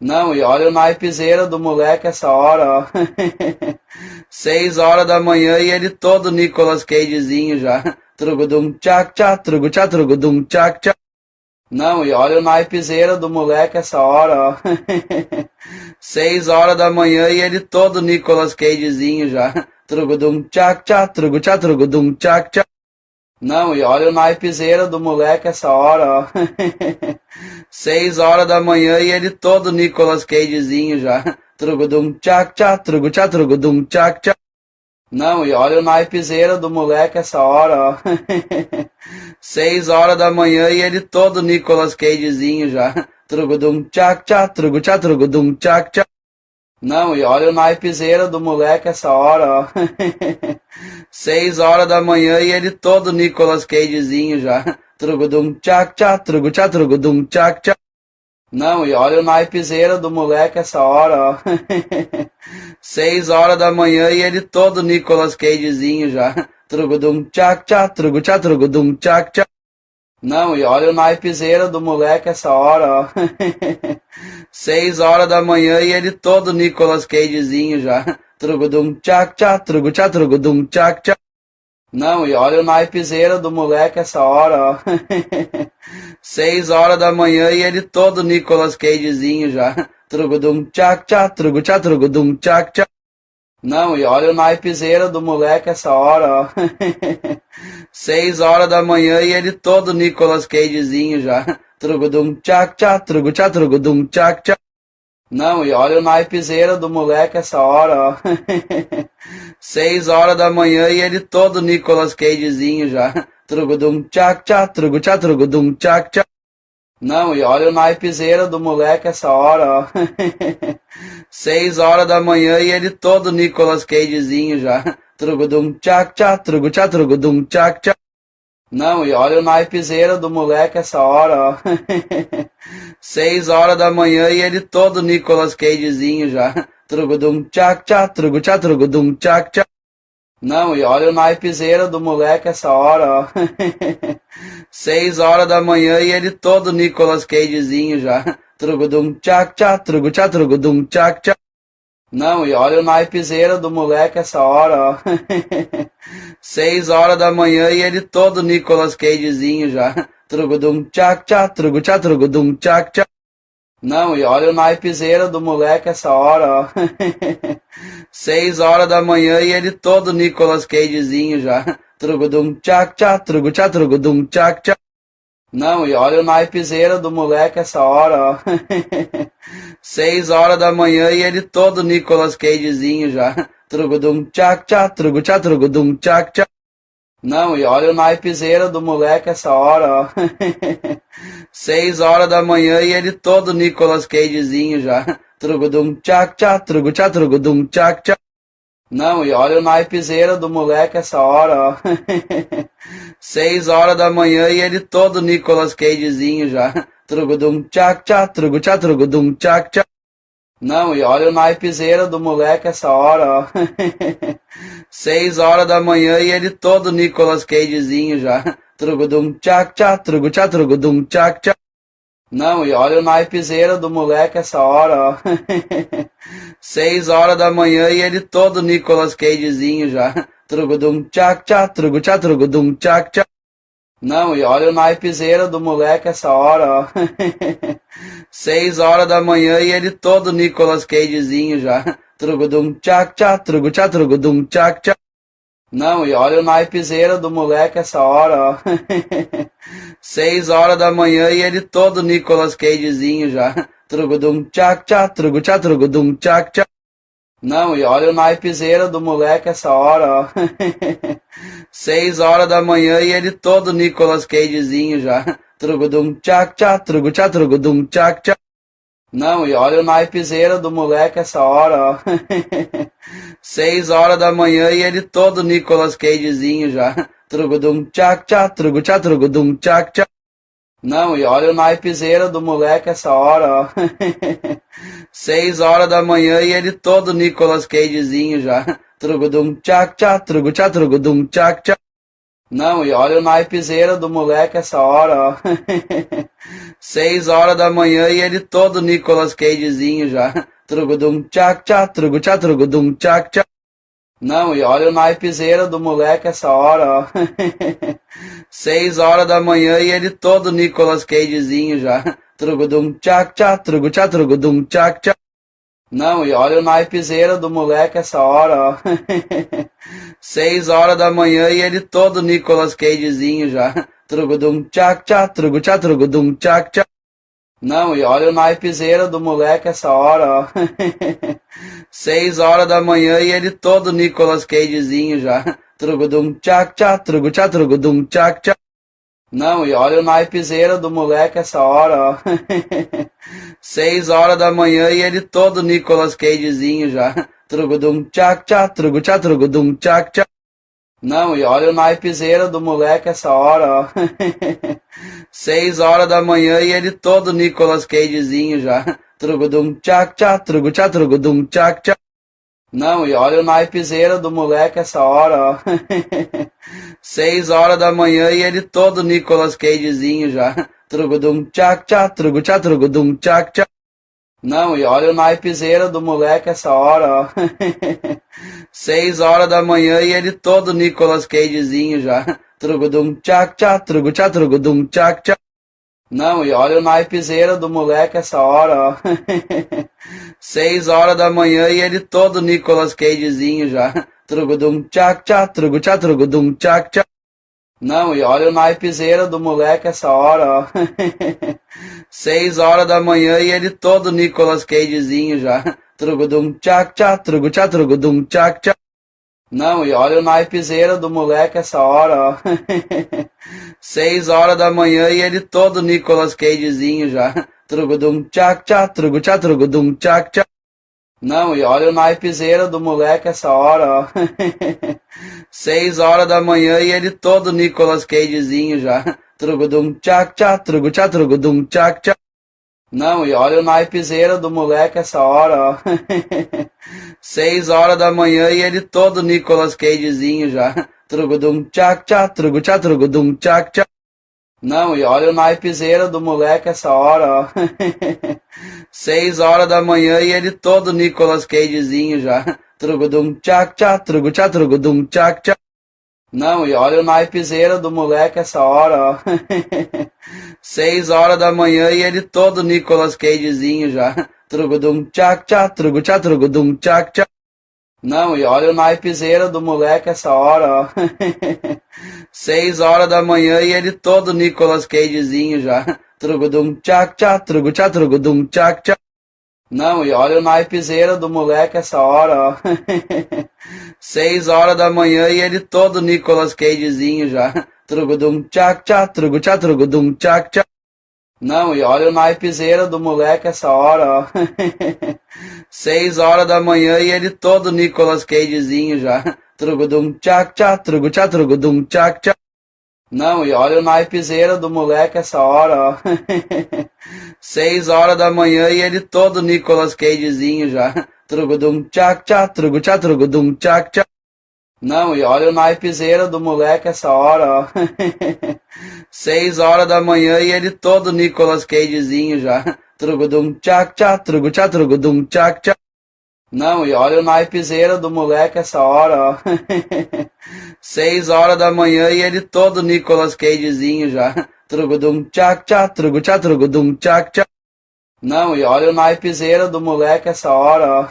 Não, e olha o naipezeira do moleque essa hora, ó. 6 horas da manhã e ele todo Nicolas Cagezinho já. Trugudum tchac tchac, trugu tchac, trugudum tchac tchac. Não, e olha o naipezeira do moleque essa hora, ó. 6 horas da manhã e ele todo Nicolas Cagezinho já. Trugudum tchac tchac, trugu tchac, trugudum tchac tchac. Não, e olha o naipezeira do moleque essa hora, ó. 6 horas da manhã e ele todo Nicolas Cagezinho já. Trugudum tchac tchac, trugu tchac, trugudum tchac tchac. Não, e olha o naipezeira do moleque essa hora, ó. 6 horas da manhã e ele todo Nicolas Cagezinho já. Trugudum tchac tchac, trugu tchac, trugudum tchac tchac. Não, e olha o naipezeira do moleque essa hora, ó. 6 horas da manhã e ele todo Nicolas Cagezinho já. Trugudum tchac tchac, trugu tchac, trugudum tchac tchac. Não, e olha o naipezeira do moleque essa hora, ó. 6 horas da manhã e ele todo Nicolas Cagezinho já. Trugudum tchac tchac, trugu tchac, trugudum tchac tchac. Não, e olha o naipezeira do moleque essa hora, ó. 6 horas da manhã e ele todo Nicolas Cagezinho já. Trugudum tchac tchac, trugu tchac, trugudum tchac tchac. Não, e olha o naipezeira do moleque essa hora, ó. 6 horas da manhã e ele todo Nicolas Cagezinho já. Trugudum tchac tchac, trugu tchac, trugudum tchac tchac. Não, e olha o naipezeira do moleque essa hora, ó. 6 horas da manhã e ele todo Nicolas Cagezinho já. Trugudum tchac tchac, trugu tchac, trugudum tchac tchac. Não, e olha o naipezeira do moleque essa hora, ó. 6 horas da manhã e ele todo Nicolas Cagezinho já. Trugudum tchac tchac, trugu tchac, trugudum tchac tchac. Não, e olha o naipezeira do moleque essa hora, ó. 6 horas da manhã e ele todo Nicolas Cagezinho já. Trugudum tchac tchac, trugu tchac, trugudum tchac tchac. Não, e olha o naipezeira do moleque essa hora, ó. 6 horas da manhã e ele todo Nicolas Cagezinho já. Trugudum tchac tchac, trugu tchac, trugudum tchac tchac. Não, e olha o naipezeira do moleque essa hora, ó. 6 horas da manhã e ele todo Nicolas Cagezinho já. Trugudum tchac tchac, trugu tchac, trugudum tchac tchac. Não, e olha o naipezeira do moleque essa hora, ó. 6 horas da manhã e ele todo Nicolas Cagezinho já. Trugudum tchac tchac, trugu tchac, trugudum tchac tchac. Não, e olha o naipezeira do moleque essa hora, ó. 6 horas da manhã e ele todo Nicolas Cagezinho já. Trugudum tchac tchac, trugu tchac, trugudum tchac tchac. Não, e olha o naipezeira do moleque essa hora, ó. 6 horas da manhã e ele todo Nicolas Cagezinho já. Trugudum tchac tchac, trugu tchac, trugudum tchac tchac. Não, e olha o naipezeira do moleque essa hora, ó. 6 horas da manhã e ele todo Nicolas Cagezinho já. Trugudum tchac tchac, trugu tchac, trugudum tchac tchac. Não, e olha o naipezeira do moleque essa hora, ó. 6 horas da manhã e ele todo Nicolas Cagezinho já. Trugudum tchac tchac, trugu tchac, trugudum tchac tchac. Não, e olha o naipezeira do moleque essa hora, ó. 6 horas da manhã e ele todo Nicolas Cagezinho já. Trugudum tchac tchac, trugu tchac, trugudum tchac tchac. Não, e olha o naipezeira do moleque essa hora, ó. 6 horas da manhã e ele todo Nicolas Cagezinho já. Trugudum tchac tchac, trugu tchac, trugudum tchac tchac. Não, e olha o naipezeira do moleque essa hora, ó. 6 horas da manhã e ele todo Nicolas Cagezinho já. Trugudum tchac tchac, trugu tchac, trugudum tchac tchac. Não, e olha o naipezeira do moleque essa hora, ó. 6 horas da manhã e ele todo Nicolas Cagezinho já. Trugudum tchac tchac, trugu tchac, trugudum tchac tchac. Não, e olha o naipezeira do moleque essa hora, ó. 6 horas da manhã e ele todo Nicolas Cagezinho já. Trugudum tchac tchac, trugu tchac, trugudum tchac tchac. Não, e olha o naipezeira do moleque essa hora, ó. 6 horas da manhã e ele todo Nicolas Cagezinho já. Trugudum tchac tchac, trugu tchac, trugudum tchac tchac. Não, e olha o naipezeira do moleque essa hora, ó. 6 horas da manhã e ele todo Nicolas Cagezinho já. Trugudum tchac tchac, trugu tchac, trugudum tchac tchac. Não, e olha o naipezeira do moleque essa hora, ó. 6 horas da manhã e ele todo Nicolas Cagezinho já. Trugudum tchac tchac, trugu tchac, trugudum tchac tchac. Não, e olha o naipezeira do moleque essa hora, ó. 6 horas da manhã e ele todo Nicolas Cagezinho já. Trugudum tchac tchac, trugu tchac, trugudum tchac tchac. Não, e olha o naipezeira do moleque essa hora, ó. 6 horas da manhã e ele todo Nicolas Cagezinho já. Trugudum tchac tchac, trugu tchac, trugudum tchac tchac. Não, e olha o naipezeira do moleque essa hora, ó. 6 horas da manhã e ele todo Nicolas Cagezinho já. Trugudum tchac tchac, trugu tchac, trugudum tchac tchac. Não, e olha o naipezeira do moleque essa hora, ó. 6 horas da manhã e ele todo Nicolas Cagezinho já. Trugudum tchac tchac, trugu tchac, trugudum tchac tchac. Não, e olha o naipezeira do moleque essa hora, ó. 6 horas da manhã e ele todo Nicolas Cagezinho já. Trugudum tchac tchac, trugu tchac, trugudum tchac tchac. Não, e olha o naipezeira do moleque essa hora, ó. 6 horas da manhã e ele todo Nicolas Cagezinho já. Trugudum tchac tchac, trugu tchac, trugudum tchac tchac. Não, e olha o naipezeira do moleque essa hora, ó. 6 horas da manhã e ele todo Nicolas Cagezinho já. Trugudum tchac tchac, trugu tchac, trugudum tchac tchac. Não, e olha o naipezeira do moleque essa hora, ó. 6 horas da manhã e ele todo Nicolas Cagezinho já. Trugudum tchac tchac, trugu tchac, trugudum tchac tchac. Não, e olha o naipezeira do moleque essa hora, ó. 6 horas da manhã e ele todo Nicolas Cagezinho já. Trugudum tchac tchac, trugu tchac, trugudum tchac tchac. Não, e olha o naipezeira do moleque essa hora, ó. 6 horas da manhã e ele todo Nicolas Cagezinho já. Trugudum tchac tchac, trugu tchac, trugudum tchac tchac. Não, e olha o naipezeira do moleque essa hora, ó. 6 horas da manhã e ele todo Nicolas Cagezinho já. Trugudum tchac tchac, trugu tchac, trugudum tchac tchac. Não, e olha o naipezeira do moleque essa hora, ó. 6 horas da manhã e ele todo Nicolas Cagezinho já. Trugudum tchac tchac, trugu tchac, trugudum tchac tchac. Não, e olha o naipezeira do moleque essa hora, ó. 6 horas da manhã e ele todo Nicolas Cagezinho já. Trugudum tchac tchac, trugu tchac, trugudum tchac tchac. Não, e olha o naipezeira do moleque essa hora, ó. 6 horas da manhã e ele todo Nicolas Cagezinho já. Trugudum tchac tchac, trugu tchac, trugudum tchac tchac. Não, e olha o naipezeira do moleque essa hora, ó. 6 horas da manhã e ele todo Nicolas Cagezinho já. Trugudum tchac tchac, trugu tchac, trugudum tchac tchac. Não, e olha o naipezeira do moleque essa hora, ó. 6 horas da manhã e ele todo Nicolas Cagezinho já. Trugudum tchac tchac, trugu tchac, trugudum tchac tchac. Não, e olha o naipezeira do moleque essa hora, ó. 6 horas da manhã e ele todo Nicolas Cagezinho já. Trugudum tchac tchac, trugu tchac, trugudum tchac tchac. Não, e olha o naipezeira do moleque essa hora, ó. 6 horas da manhã e ele todo Nicolas Cagezinho já. Trugudum tchac tchac, trugu tchac, trugudum tchac tchac. Não, e olha o naipezeira do moleque essa hora, ó. 6 horas da manhã e ele todo Nicolas Cagezinho já. Trugudum tchac tchac, trugu tchac, trugudum tchac tchac. Não, e olha o naipezeira do moleque essa hora, ó. 6 horas da manhã e ele todo Nicolas Cagezinho já. Trugudum tchac tchac, trugu tchac, trugudum tchac tchac. Não, e olha o naipezeira do moleque essa hora, ó.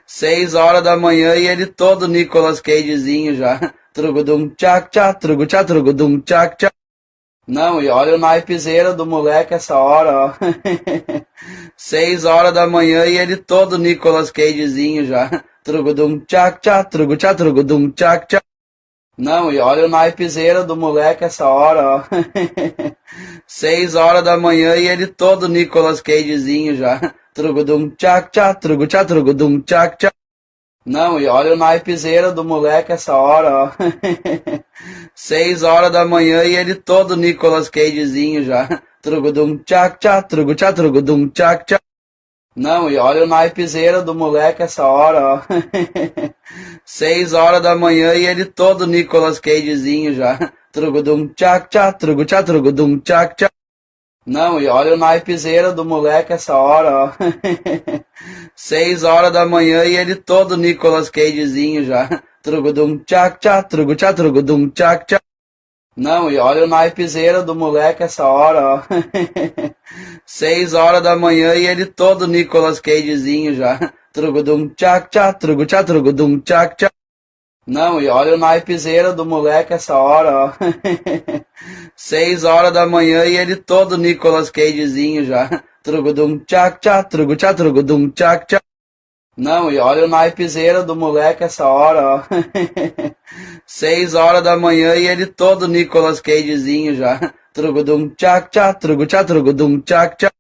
6 horas da manhã e ele todo Nicolas Cagezinho já. Trugudum tchac tchac, trugu tchac, trugudum tchac tchac. Não, e olha o naipezeira do moleque essa hora, ó. 6 horas da manhã e ele todo Nicolas Cagezinho já. Trugudum tchac tchac, trugu tchac, trugudum tchac tchac. Não, e olha o naipezeira do moleque essa hora, ó. 6 horas da manhã e ele todo Nicolas Cagezinho já. Trugudum tchac tchac, trugu tchac, trugudum tchac tchac. Não, e olha o naipezeira do moleque essa hora, ó. 6 horas da manhã e ele todo Nicolas Cagezinho já. Trugudum tchac tchac, trugu tchac, trugudum tchac tchac. Não, e olha o naipezeira do moleque essa hora, ó. 6 horas da manhã e ele todo Nicolas Cagezinho já. Trugudum tchac tchac, trugu tchac, trugudum tchac tchac. Não, e olha o naipezeira do moleque essa hora, ó. 6 horas da manhã e ele todo Nicolas Cagezinho já. Trugudum tchac tchac, trugu tchac, trugudum tchac tchac. Não, e olha o naipezeira do moleque essa hora, ó. 6 horas da manhã e ele todo Nicolas Cagezinho já. Trugudum tchac tchac, trugu tchac, trugudum tchac tchac. Não, e olha o naipezeira do moleque essa hora, ó. 6 horas da manhã e ele todo Nicolas Cagezinho já. Trugudum tchac tchac, trugu tchac, trugudum tchac tchac. Não, e olha o naipezeira do moleque essa hora, ó. 6 horas da manhã e ele todo Nicolas Cagezinho já. Trugudum tchac tchac, trugu tchac, trugudum tchac tchac.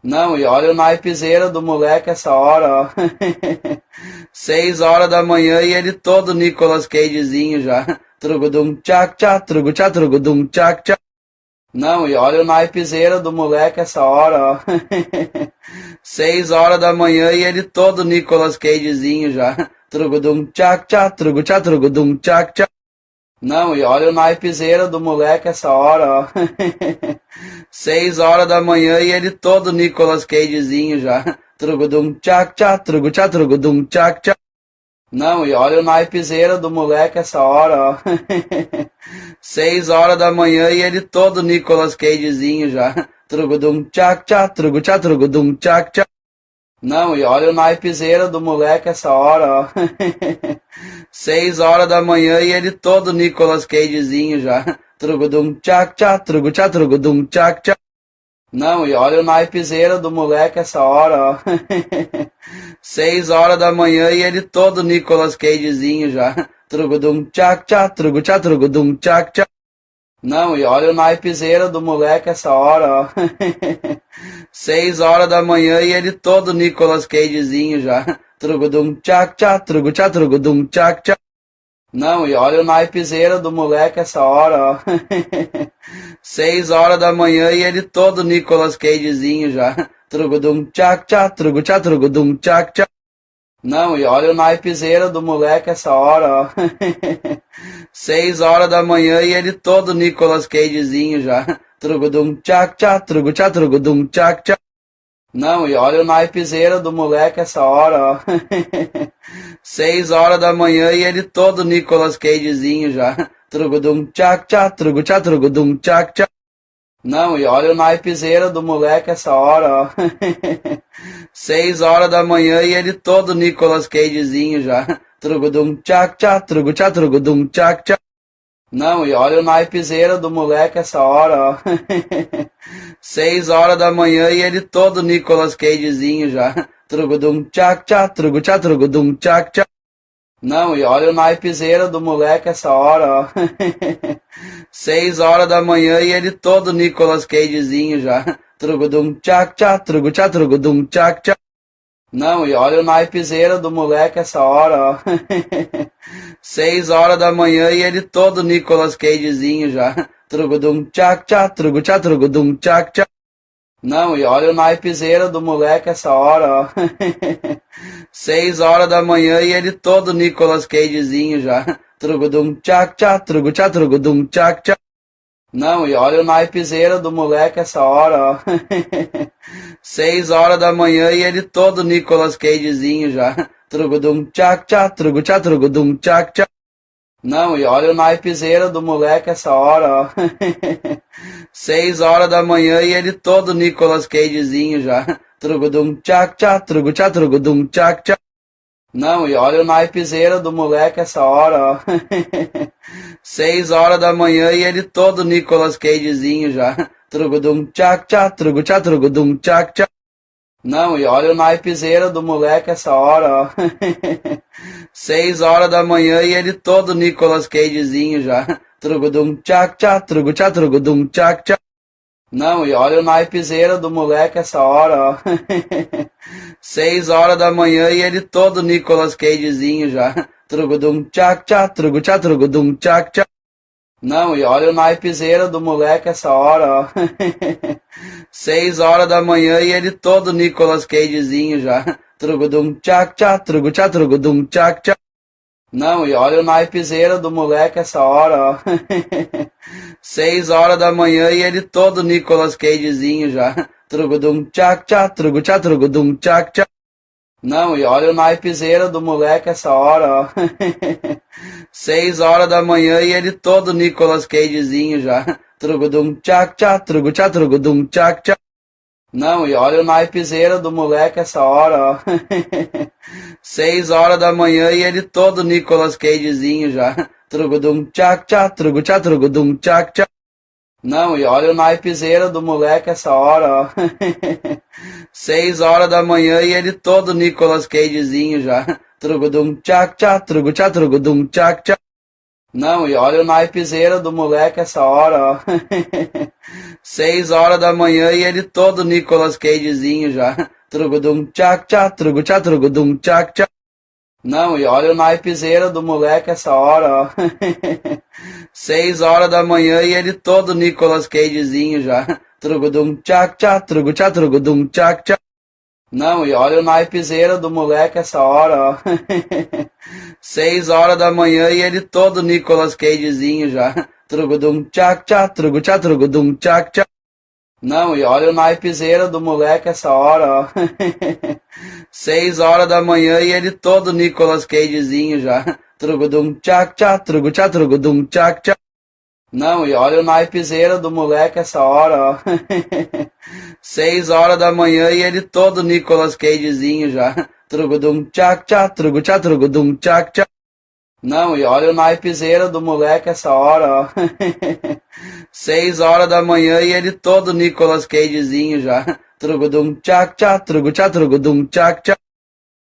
Não, e olha o naipezeira do moleque essa hora, ó. 6 horas da manhã e ele todo Nicolas Cagezinho já. Trugudum tchac tchac, trugu tchac, trugudum tchac tchac. Não, e olha o naipezeira do moleque essa hora, ó. 6 horas da manhã e ele todo Nicolas Cagezinho já. Trugudum tchac tchac, trugu tchac, trugudum tchac tchac. Não, e olha o naipezeira do moleque essa hora, ó. 6 horas da manhã e ele todo Nicolas Cagezinho já. Trugudum tchac tchac, trugu tchac, trugudum tchac tchac. Não, e olha o naipezeira do moleque essa hora, ó. 6 horas da manhã e ele todo Nicolas Cagezinho já. Trugudum tchac tchac, trugu tchac, trugudum tchac tchac. Não, e olha o naipezeira do moleque essa hora, ó. 6 horas da manhã e ele todo Nicolas Cagezinho já. Trugudum tchac tchac, trugu tchac, trugudum tchac tchac. Não, e olha o naipezeira do moleque essa hora, ó. 6 horas da manhã e ele todo Nicolas Cagezinho já. Trugudum tchac tchac, trugu tchac, trugudum tchac tchac. Não, e olha o naipezeira do moleque essa hora, ó. 6 horas da manhã e ele todo Nicolas Cagezinho já. Trugudum tchac tchac, trugu tchac, trugudum tchac tchac. Não, e olha o naipezeira do moleque essa hora, ó. 6 horas da manhã e ele todo Nicolas Cagezinho já. Trugudum tchac tchac, trugu tchac, trugudum tchac tchac. Não, e olha o naipezeira do moleque essa hora, ó. 6 horas da manhã e ele todo Nicolas Cagezinho já. Trugudum tchac tchac, trugu tchac, trugudum tchac tchac. Não, e olha o naipezeira do moleque essa hora, ó. 6 horas da manhã e ele todo Nicolas Cagezinho já. Trugudum tchac tchac, trugu tchac, trugudum tchac tchac. Não, e olha o naipezeira do moleque essa hora, ó. 6 horas da manhã e ele todo Nicolas Cagezinho já. Trugudum tchac tchac, trugu tchac, trugudum tchac tchac. Não, e olha o naipezeira do moleque essa hora, ó. 6 horas da manhã e ele todo Nicolas Cagezinho já. Trugudum tchac tchac, trugu tchac, trugudum tchac tchac. Não, e olha o naipezeira do moleque essa hora, ó. 6 horas da manhã e ele todo Nicolas Cagezinho já. Trugudum tchac tchac, trugu tchac, trugudum tchac tchac. Não, e olha o naipezeira do moleque essa hora, ó. 6 horas da manhã e ele todo Nicolas Cagezinho já. Trugudum tchac tchac, trugu tchac, trugudum tchac tchac. Não, e olha o naipezeira do moleque essa hora, ó. 6 horas da manhã e ele todo Nicolas Cagezinho já. Trugudum tchac tchac, trugu tchac, trugudum tchac tchac. Não, e olha o naipezeira do moleque essa hora, ó. 6 horas da manhã e ele todo Nicolas Cagezinho já. Trugudum tchac tchac, trugu tchac, trugudum tchac tchac. Não, e olha o naipezeira do moleque essa hora, ó. 6 horas da manhã e ele todo Nicolas Cagezinho já. Trugudum tchac tchac, trugu tchac, trugudum tchac tchac. Não, e olha o naipezeira do moleque essa hora, ó. 6 horas da manhã e ele todo Nicolas Cagezinho já. Trugudum tchac tchac, trugu tchac, trugudum tchac tchac. Não, e olha o naipezeira do moleque essa hora, ó. 6 horas da manhã e ele todo Nicolas Cagezinho já. Trugudum tchac tchac, trugu tchac, trugudum tchac tchac. Não, e olha o naipezeira do moleque essa hora, ó. 6 horas da manhã e ele todo Nicolas Cagezinho já. Trugudum tchac tchac, trugu tchac, trugudum tchac tchac. Não, e olha o naipezeira do moleque essa hora, ó. 6 horas da manhã e ele todo Nicolas Cagezinho já. Trugudum tchac tchac, trugu tchac, trugudum tchac tchac. Não, e olha o naipezeira do moleque essa hora, ó. 6 horas da manhã e ele todo Nicolas Cagezinho já. Trugudum tchac tchac, trugu tchac, trugudum tchac tchac. Não, e olha o naipezeira do moleque essa hora, ó. 6 horas da manhã e ele todo Nicolas Cagezinho já. Trugudum tchac tchac, trugu tchac, trugudum tchac tchac. Não, e olha o naipezeira do moleque essa hora, ó. 6 horas da manhã e ele todo Nicolas Cagezinho já. Trugudum tchac tchac, trugu tchac, trugudum tchac tchac. Não, e olha o naipezeira do moleque essa hora, ó. 6 horas da manhã e ele todo Nicolas Cagezinho já. Trugudum tchac tchac, trugu tchac, trugudum tchac tchac. Não, e olha o naipezeira do moleque essa hora, ó. 6 horas da manhã e ele todo Nicolas Cagezinho já. Trugudum tchac tchac, trugu tchac, trugudum tchac tchac. Não, e olha o naipezeira do moleque essa hora, ó. 6 horas da manhã e ele todo Nicolas Cagezinho já. Trugudum tchac tchac, trugu tchac, trugudum tchac tchac. Não, e olha o naipezeira do moleque essa hora, ó. 6 horas da manhã e ele todo Nicolas Cagezinho já. Trugudum tchac tchac, trugu tchac, trugudum tchac tchac. Não, e olha o naipezeira do moleque essa hora, ó. 6 horas da manhã e ele todo Nicolas Cagezinho já. Trugudum tchac tchac, trugu tchac, trugudum tchac tchac. Não, e olha o naipezeira do moleque essa hora, ó. 6 horas da manhã e ele todo Nicolas Cagezinho já. Trugudum tchac tchac, trugu tchac, trugudum tchac tchac. Não, e olha o naipezeira do moleque essa hora, ó. 6 horas da manhã e ele todo Nicolas Cagezinho já. Trugudum tchac tchac, trugu tchac, trugudum tchac tchac.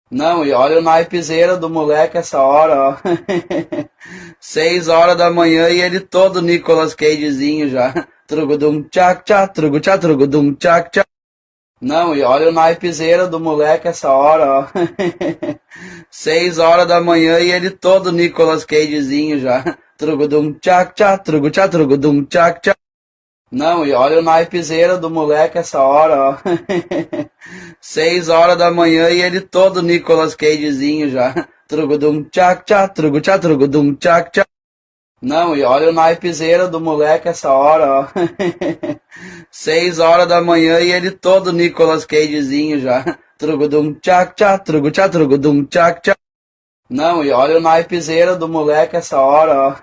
Não, e olha o naipezeira do moleque essa hora, ó. 6 horas da manhã e ele todo Nicolas Cagezinho já. Trugudum tchac tchac, trugu tchac, trugudum tchac tchac. Não, e olha o naipezeira do moleque essa hora, ó. 6 horas da manhã e ele todo Nicolas Cagezinho já. Trugudum tchac tchac, trugu tchac, trugudum tchac tchac. Não, e olha o naipezeira do moleque essa hora, ó. 6 horas da manhã e ele todo Nicolas Cagezinho já. Trugudum tchac tchac, trugu tchac, trugudum tchac tchac. Não, e olha o naipezeira do moleque essa hora, ó. 6 horas da manhã e ele todo Nicolas Cagezinho já. Trugudum tchac tchac, trugu tchac, trugudum tchac tchac. Não, e olha o naipezeira do moleque essa hora, ó.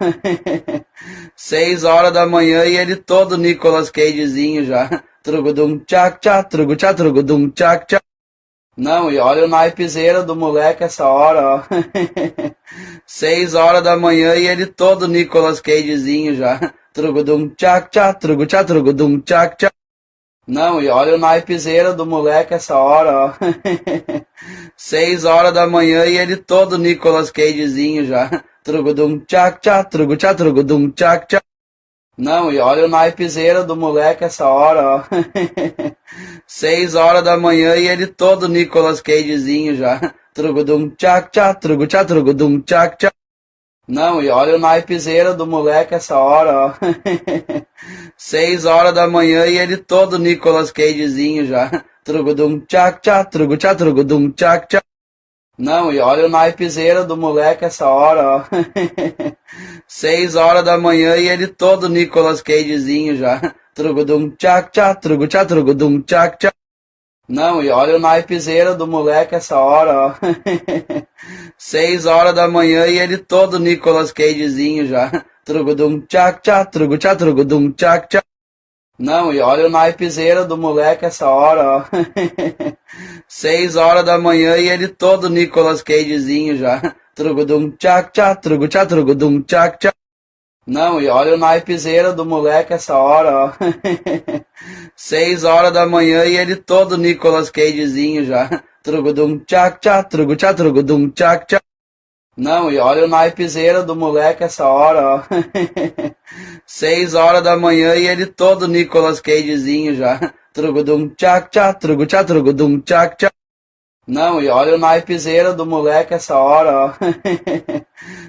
6 horas da manhã e ele todo Nicolas Cagezinho já. Trugudum tchac tchac, trugu tchac, trugudum tchac tchac. Não, e olha o naipezeira do moleque essa hora, ó. 6 horas da manhã e ele todo Nicolas Cagezinho já. Trugudum tchac tchac, trugu tchac, trugudum tchac tchac. Não, e olha o naipezeira do moleque essa hora, ó. 6 horas da manhã e ele todo Nicolas Cagezinho já. Trugudum tchac tchac, trugu tchac, trugudum tchac tchac. Não, e olha o naipezeira do moleque essa hora, ó. 6 horas da manhã e ele todo Nicolas Cagezinho já. Trugudum tchac tchac, trugu tchac, trugudum tchac tchac. Não, e olha o naipezeira do moleque essa hora, ó. 6 horas da manhã e ele todo Nicolas Cagezinho já. Trugudum tchac tchac, trugu tchac, trugudum tchac tchac. Não, e olha o naipezeira do moleque essa hora, ó. 6 horas da manhã e ele todo Nicolas Cagezinho já. Trugudum tchac tchac, trugu tchac, trugudum tchac tchac. Não, e olha o naipezeira do moleque essa hora, ó. 6 horas da manhã e ele todo Nicolas Cagezinho já. Trugudum tchac tchac, trugu tchac, trugudum tchac tchac. Não, e olha o naipezeira do moleque essa hora, ó. 6 horas da manhã e ele todo Nicolas Cagezinho já. Trugudum tchac tchac, trugu tchac, trugudum tchac tchac. Não, e olha o naipezeira do moleque essa hora, ó. 6 horas da manhã e ele todo Nicolas Cagezinho já. Trugudum tchac tchac, trugu tchac, trugudum tchac tchac. Não, e olha o naipezeira do moleque essa hora, ó. 6 horas da manhã e ele todo Nicolas Cagezinho já. Trugudum tchac tchac, trugu tchac, trugudum tchac tchac. Não, e olha o naipezeira do moleque essa hora, ó.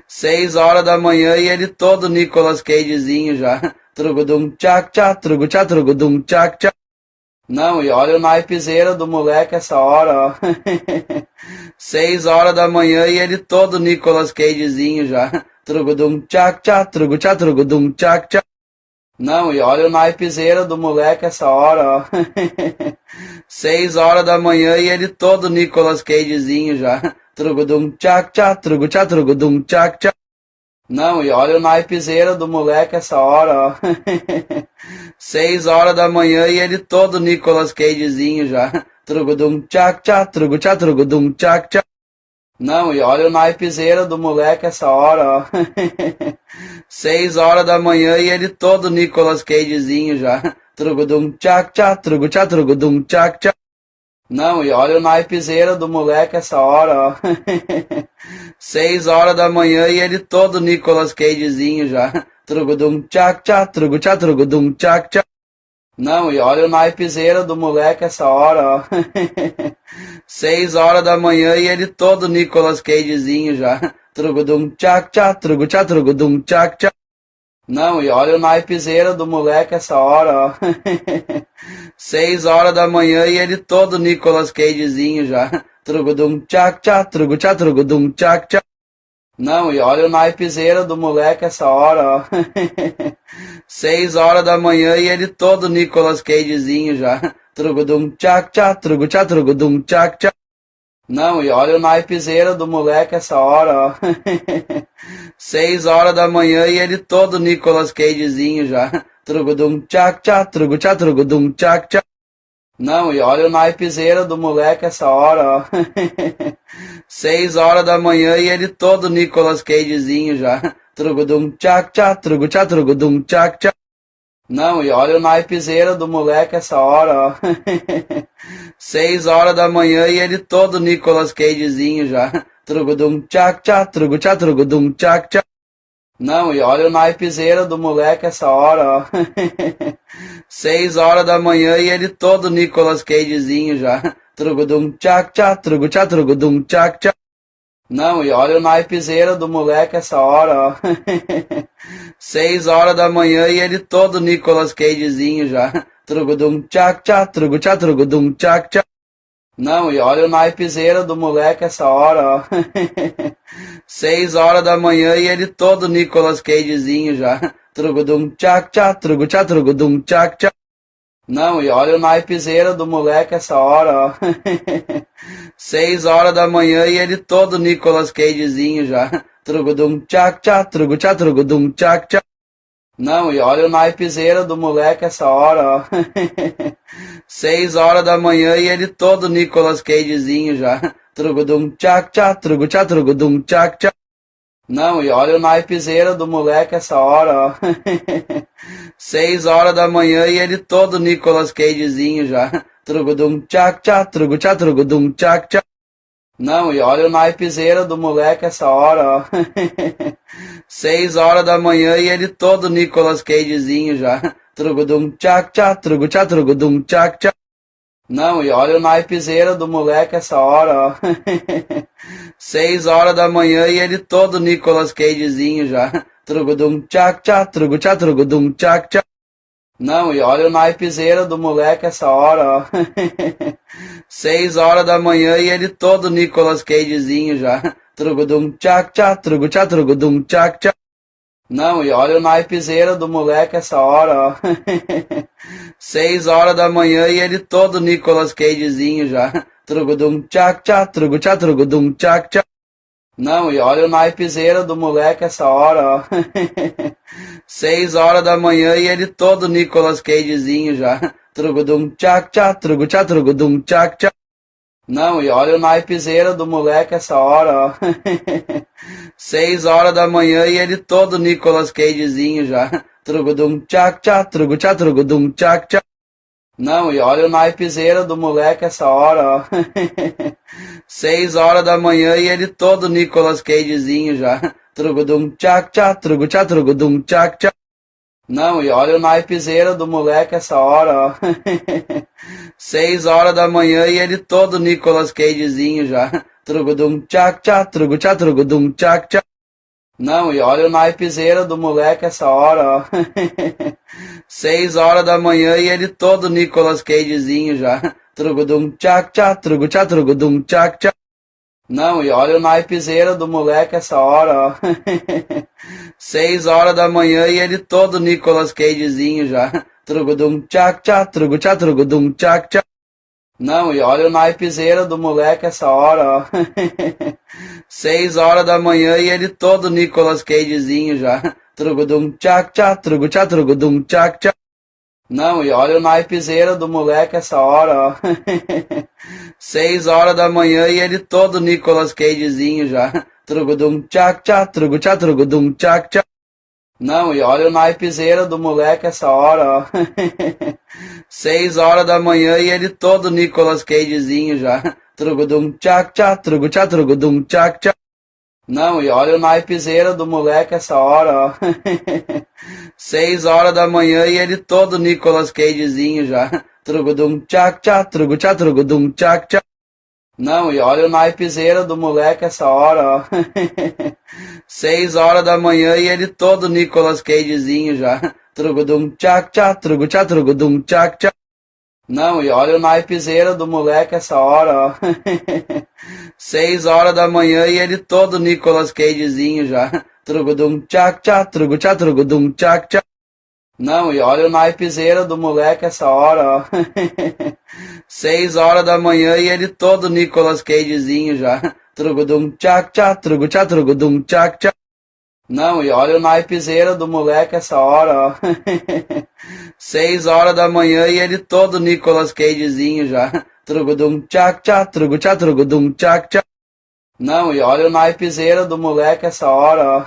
6 horas da manhã e ele todo Nicolas Cagezinho já. Trugudum tchac tchac, trugu tchac, trugudum tchac tchac. Não, e olha o naipezeira do moleque essa hora, ó. 6 horas da manhã e ele todo Nicolas Cagezinho já. Trugudum tchac tchac, trugu tchac, trugudum tchac tchac. Não, e olha o naipezeira do moleque essa hora, ó. 6 horas da manhã e ele todo Nicolas Cagezinho já. Trugudum tchac tchac, trugu tchac, trugudum tchac tchac. Não, e olha o naipezeira do moleque essa hora, ó. 6 horas da manhã e ele todo Nicolas Cagezinho já. Trugudum tchac tchac, trugu tchac, trugudum tchac tchac. Não, e olha o naipezeira do moleque essa hora, ó. 6 horas da manhã e ele todo Nicolas Cagezinho já. Trugudum tchac tchac, trugu tchac, trugudum tchac tchac. Não, e olha o naipezeira do moleque essa hora, ó. 6 horas da manhã e ele todo Nicolas Cagezinho já. Trugudum tchac tchac, trugu tchac, trugudum tchac tchac. Não, e olha o naipezeira do moleque essa hora, ó. 6 horas da manhã e ele todo Nicolas Cagezinho já. Trugudum tchac tchac, trugu tchac, trugudum tchac tchac. Não, e olha o naipezeira do moleque essa hora, ó. 6 horas da manhã e ele todo Nicolas Cagezinho já. Trugudum tchac tchac, trugu tchac, trugudum tchac tchac. Não, e olha o naipezeira do moleque essa hora, ó. 6 horas da manhã e ele todo Nicolas Cagezinho já. Trugudum tchac tchac, trugu tchac, trugudum tchac tchac. Não, e olha o naipezeira do moleque essa hora, ó. 6 horas da manhã e ele todo Nicolas Cagezinho já. Trugudum tchac tchac, trugu tchac, trugudum tchac tchac. Não, e olha o naipezeira do moleque essa hora, ó. 6 horas da manhã e ele todo Nicolas Cagezinho já. Trugudum tchac tchac, trugu tchac, trugudum tchac tchac. Não, e olha o naipezeira do moleque essa hora, ó. 6 horas da manhã e ele todo Nicolas Cagezinho já. Trugudum tchac tchac, trugu tchac, trugudum tchac tchac. Não, e olha o naipezeira do moleque essa hora, ó. 6 horas da manhã e ele todo Nicolas Cagezinho já. Trugudum tchac tchac, trugu tchac, trugudum tchac tchac. Não, e olha o naipezeira do moleque essa hora, ó. 6 horas da manhã e ele todo Nicolas Cagezinho já. Trugudum tchac tchac, trugu tchac, trugudum tchac tchac. Não, e olha o naipezeira do moleque essa hora, ó. 6 horas da manhã e ele todo Nicolas Cagezinho já. Trugudum tchac tchac, trugu tchac, trugudum tchac tchac. Não, e olha o naipezeira do moleque essa hora, ó. 6 horas da manhã e ele todo Nicolas Cagezinho já. Trugudum tchac tchac, trugu tchac, trugudum tchac tchac. Não, e olha o naipezeira do moleque essa hora, ó. 6 horas da manhã e ele todo Nicolas Cagezinho já. Trugudum tchac tchac, trugu tchac, trugudum tchac tchac. Não, e olha o naipezeira do moleque essa hora, ó. 6 horas da manhã e ele todo Nicolas Cagezinho já. Trugudum tchac tchac, trugu tchac, trugudum tchac tchac. Não, e olha o naipezeira do moleque essa hora, ó. 6 horas da manhã e ele todo Nicolas Cagezinho já. Trugudum tchac tchac, trugu tchac, trugudum tchac tchac. Não, e olha o naipezeira do moleque essa hora, ó. 6 horas da manhã e ele todo Nicolas Cagezinho já. Trugudum tchac tchac, trugu tchac, trugudum tchac tchac. Não, e olha o naipezeira do moleque essa hora, ó. 6 horas da manhã e ele todo Nicolas Cagezinho já. Trugudum tchac tchac, trugu tchac, trugudum tchac tchac. Não, e olha o naipezeira do moleque essa hora, ó. 6 horas da manhã e ele todo Nicolas Cagezinho já. Trugudum tchac tchac, trugu tchac, trugudum tchac tchac. Não, e olha o naipezeira do moleque essa hora, ó. 6 horas da manhã e ele todo Nicolas Cagezinho já. Trugudum tchac tchac, trugu tchac, trugudum tchac tchac. Não, e olha o naipezeira do moleque essa hora, ó. 6 horas da manhã e ele todo Nicolas Cagezinho já. Trugudum tchac tchac, trugu tchac, trugudum tchac tchac. Não, e olha o naipezeira do moleque essa hora, ó. 6 horas da manhã e ele todo Nicolas Cagezinho já. Trugudum tchac tchac, trugu tchac, trugudum tchac tchac. Não, e olha o naipezeira do moleque essa hora, ó. 6 horas da manhã e ele todo Nicolas Cagezinho já. Trugudum tchac tchac, trugu tchac, trugudum tchac tchac. Não, e olha o naipezeira do moleque essa hora, ó. 6 horas da manhã e ele todo Nicolas Cagezinho já. Trugudum tchac tchac, trugu tchac, trugudum tchac tchac. Não, e olha o naipezeira do moleque essa hora, ó. 6 horas da manhã e ele todo Nicolas Cagezinho já. Trugudum tchac tchac, trugu tchac, trugudum tchac tchac. Não, e olha o naipezeira do moleque essa hora, ó. 6 horas da manhã e ele todo Nicolas Cagezinho já. Trugudum tchac tchac, trugu tchac, trugudum tchac tchac. Não, e olha o naipezeira do moleque essa hora, ó. 6 horas da manhã e ele todo Nicolas Cagezinho já. Trugudum tchac tchac, trugu tchac, trugudum tchac tchac. Não, e olha o naipezeira do moleque essa hora, ó. 6 horas da manhã e ele todo Nicolas Cagezinho já. Trugudum tchac tchac, trugu tchac, trugudum tchac tchac. Não, e olha o naipezeira do moleque essa hora, ó. 6 horas da manhã e ele todo Nicolas Cagezinho já. Trugudum tchac tchac, trugu tchac, trugudum tchac tchac. Não, e olha o naipezeira do moleque essa hora, ó. 6 horas da manhã e ele todo Nicolas Cagezinho já. Trugudum tchac tchac, trugu tchac, trugudum tchac tchac. Não, e olha o naipezeira do moleque essa hora, ó. 6 horas da manhã e ele todo Nicolas Cagezinho já. Trugudum tchac tchac, trugu tchac, trugudum tchac tchac. Não, e olha o naipezeira do moleque essa hora, ó. 6 horas da manhã e ele todo Nicolas Cagezinho já. Trugudum tchac tchac, trugu tchac, trugudum tchac tchac. Não, e olha o naipezeira do moleque essa hora, ó. 6 horas da manhã e ele todo Nicolas Cagezinho já. Trugudum tchac tchac, trugu tchac, trugudum tchac tchac. Não, e olha o naipezeira do moleque essa hora, ó.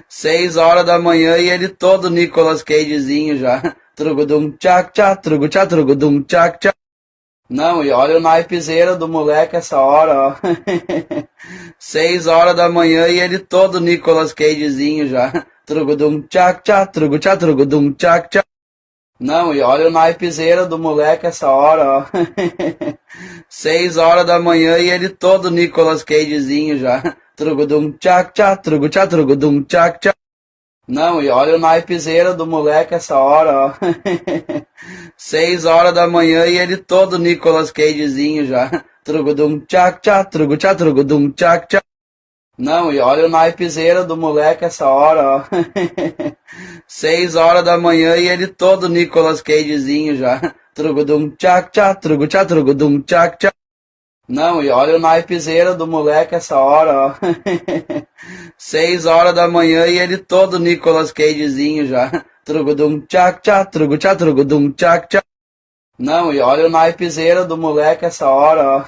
6 horas da manhã e ele todo Nicolas Cagezinho já. Trugudum tchac tchac, trugu tchac, trugudum tchac tchac. Não, e olha o naipezeira do moleque essa hora, ó. 6 horas da manhã e ele todo Nicolas Cagezinho já. Trugudum tchac tchac, trugu tchac, trugudum tchac tchac. Não, e olha o naipezeira do moleque essa hora, ó. 6 horas da manhã e ele todo Nicolas Cagezinho já. Trugudum tchac tchac, trugu tchac, trugudum tchac tchac. Não, e olha o naipezeira do moleque essa hora, ó. 6 horas da manhã e ele todo Nicolas Cagezinho já. Trugudum tchac tchac, trugu tchac, trugudum tchac tchac. Não, e olha o naipezeira do moleque essa hora, ó. 6 horas da manhã e ele todo Nicolas Cagezinho já. Trugudum tchac tchac, trugu tchac, trugudum tchac tchac. Não, e olha o naipezeira do moleque essa hora, ó. 6 horas da manhã e ele todo Nicolas Cagezinho já. Trugudum tchac tchac, trugu tchac, trugudum tchac tchac. Não, e olha o naipezeira do moleque essa hora, ó.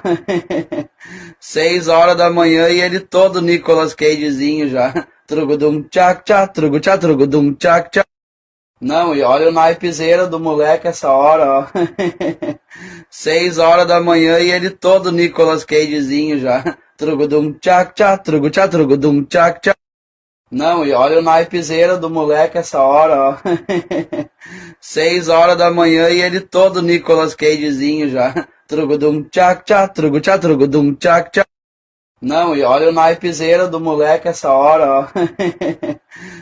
6 horas da manhã e ele todo Nicolas Cagezinho já. Trugudum tchac tchac, trugu tchac, trugudum tchac tchac. Não, e olha o naipezeira do moleque essa hora, ó. 6 horas da manhã e ele todo Nicolas Cagezinho já. Trugudum tchac tchac, trugu tchac, trugudum tchac tchac. Não, e olha o naipezeira do moleque essa hora, ó. 6 horas da manhã e ele todo Nicolas Cagezinho já. Trugudum tchac tchac, trugu tchac, trugudum tchac tchac. Não, e olha o naipezeira do moleque essa hora, ó.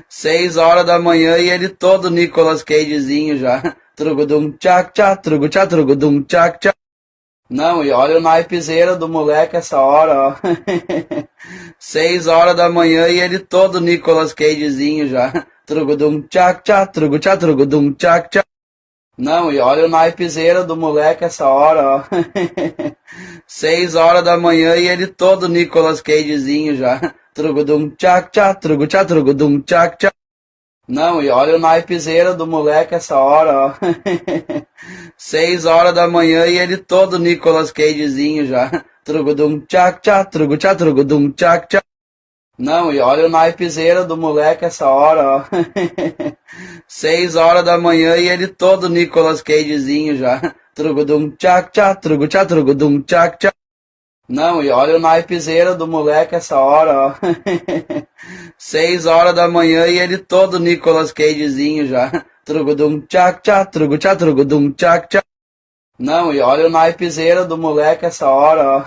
6 horas da manhã e ele todo Nicolas Cagezinho já. Trugudum tchac tchac, trugu tchac, trugudum tchac tchac. Não, e olha o naipezeira do moleque essa hora, ó. 6 horas da manhã e ele todo Nicolas Cagezinho já. Trugudum tchac tchac, trugu tchac, trugudum tchac tchac. Não, e olha o naipezeira do moleque essa hora, ó. 6 horas da manhã e ele todo Nicolas Cagezinho já. Trugudum tchac tchac, trugu tchac, trugudum tchac tchac. Não, e olha o naipezeira do moleque essa hora, ó. 6 horas da manhã e ele todo Nicolas Cagezinho já. Trugudum tchac tchac, trugu tchac, trugudum tchac tchac. Não, e olha o naipezeira do moleque essa hora, ó. 6 horas da manhã e ele todo Nicolas Cagezinho já. Trugudum tchac tchac, trugu tchac, trugudum tchac tchac. Não, e olha o naipezeira do moleque essa hora, ó. 6 horas da manhã e ele todo Nicolas Cagezinho já. Trugudum tchac tchac, trugu tchac, trugudum tchac tchac. Não, e olha o naipezeira do moleque essa hora, ó.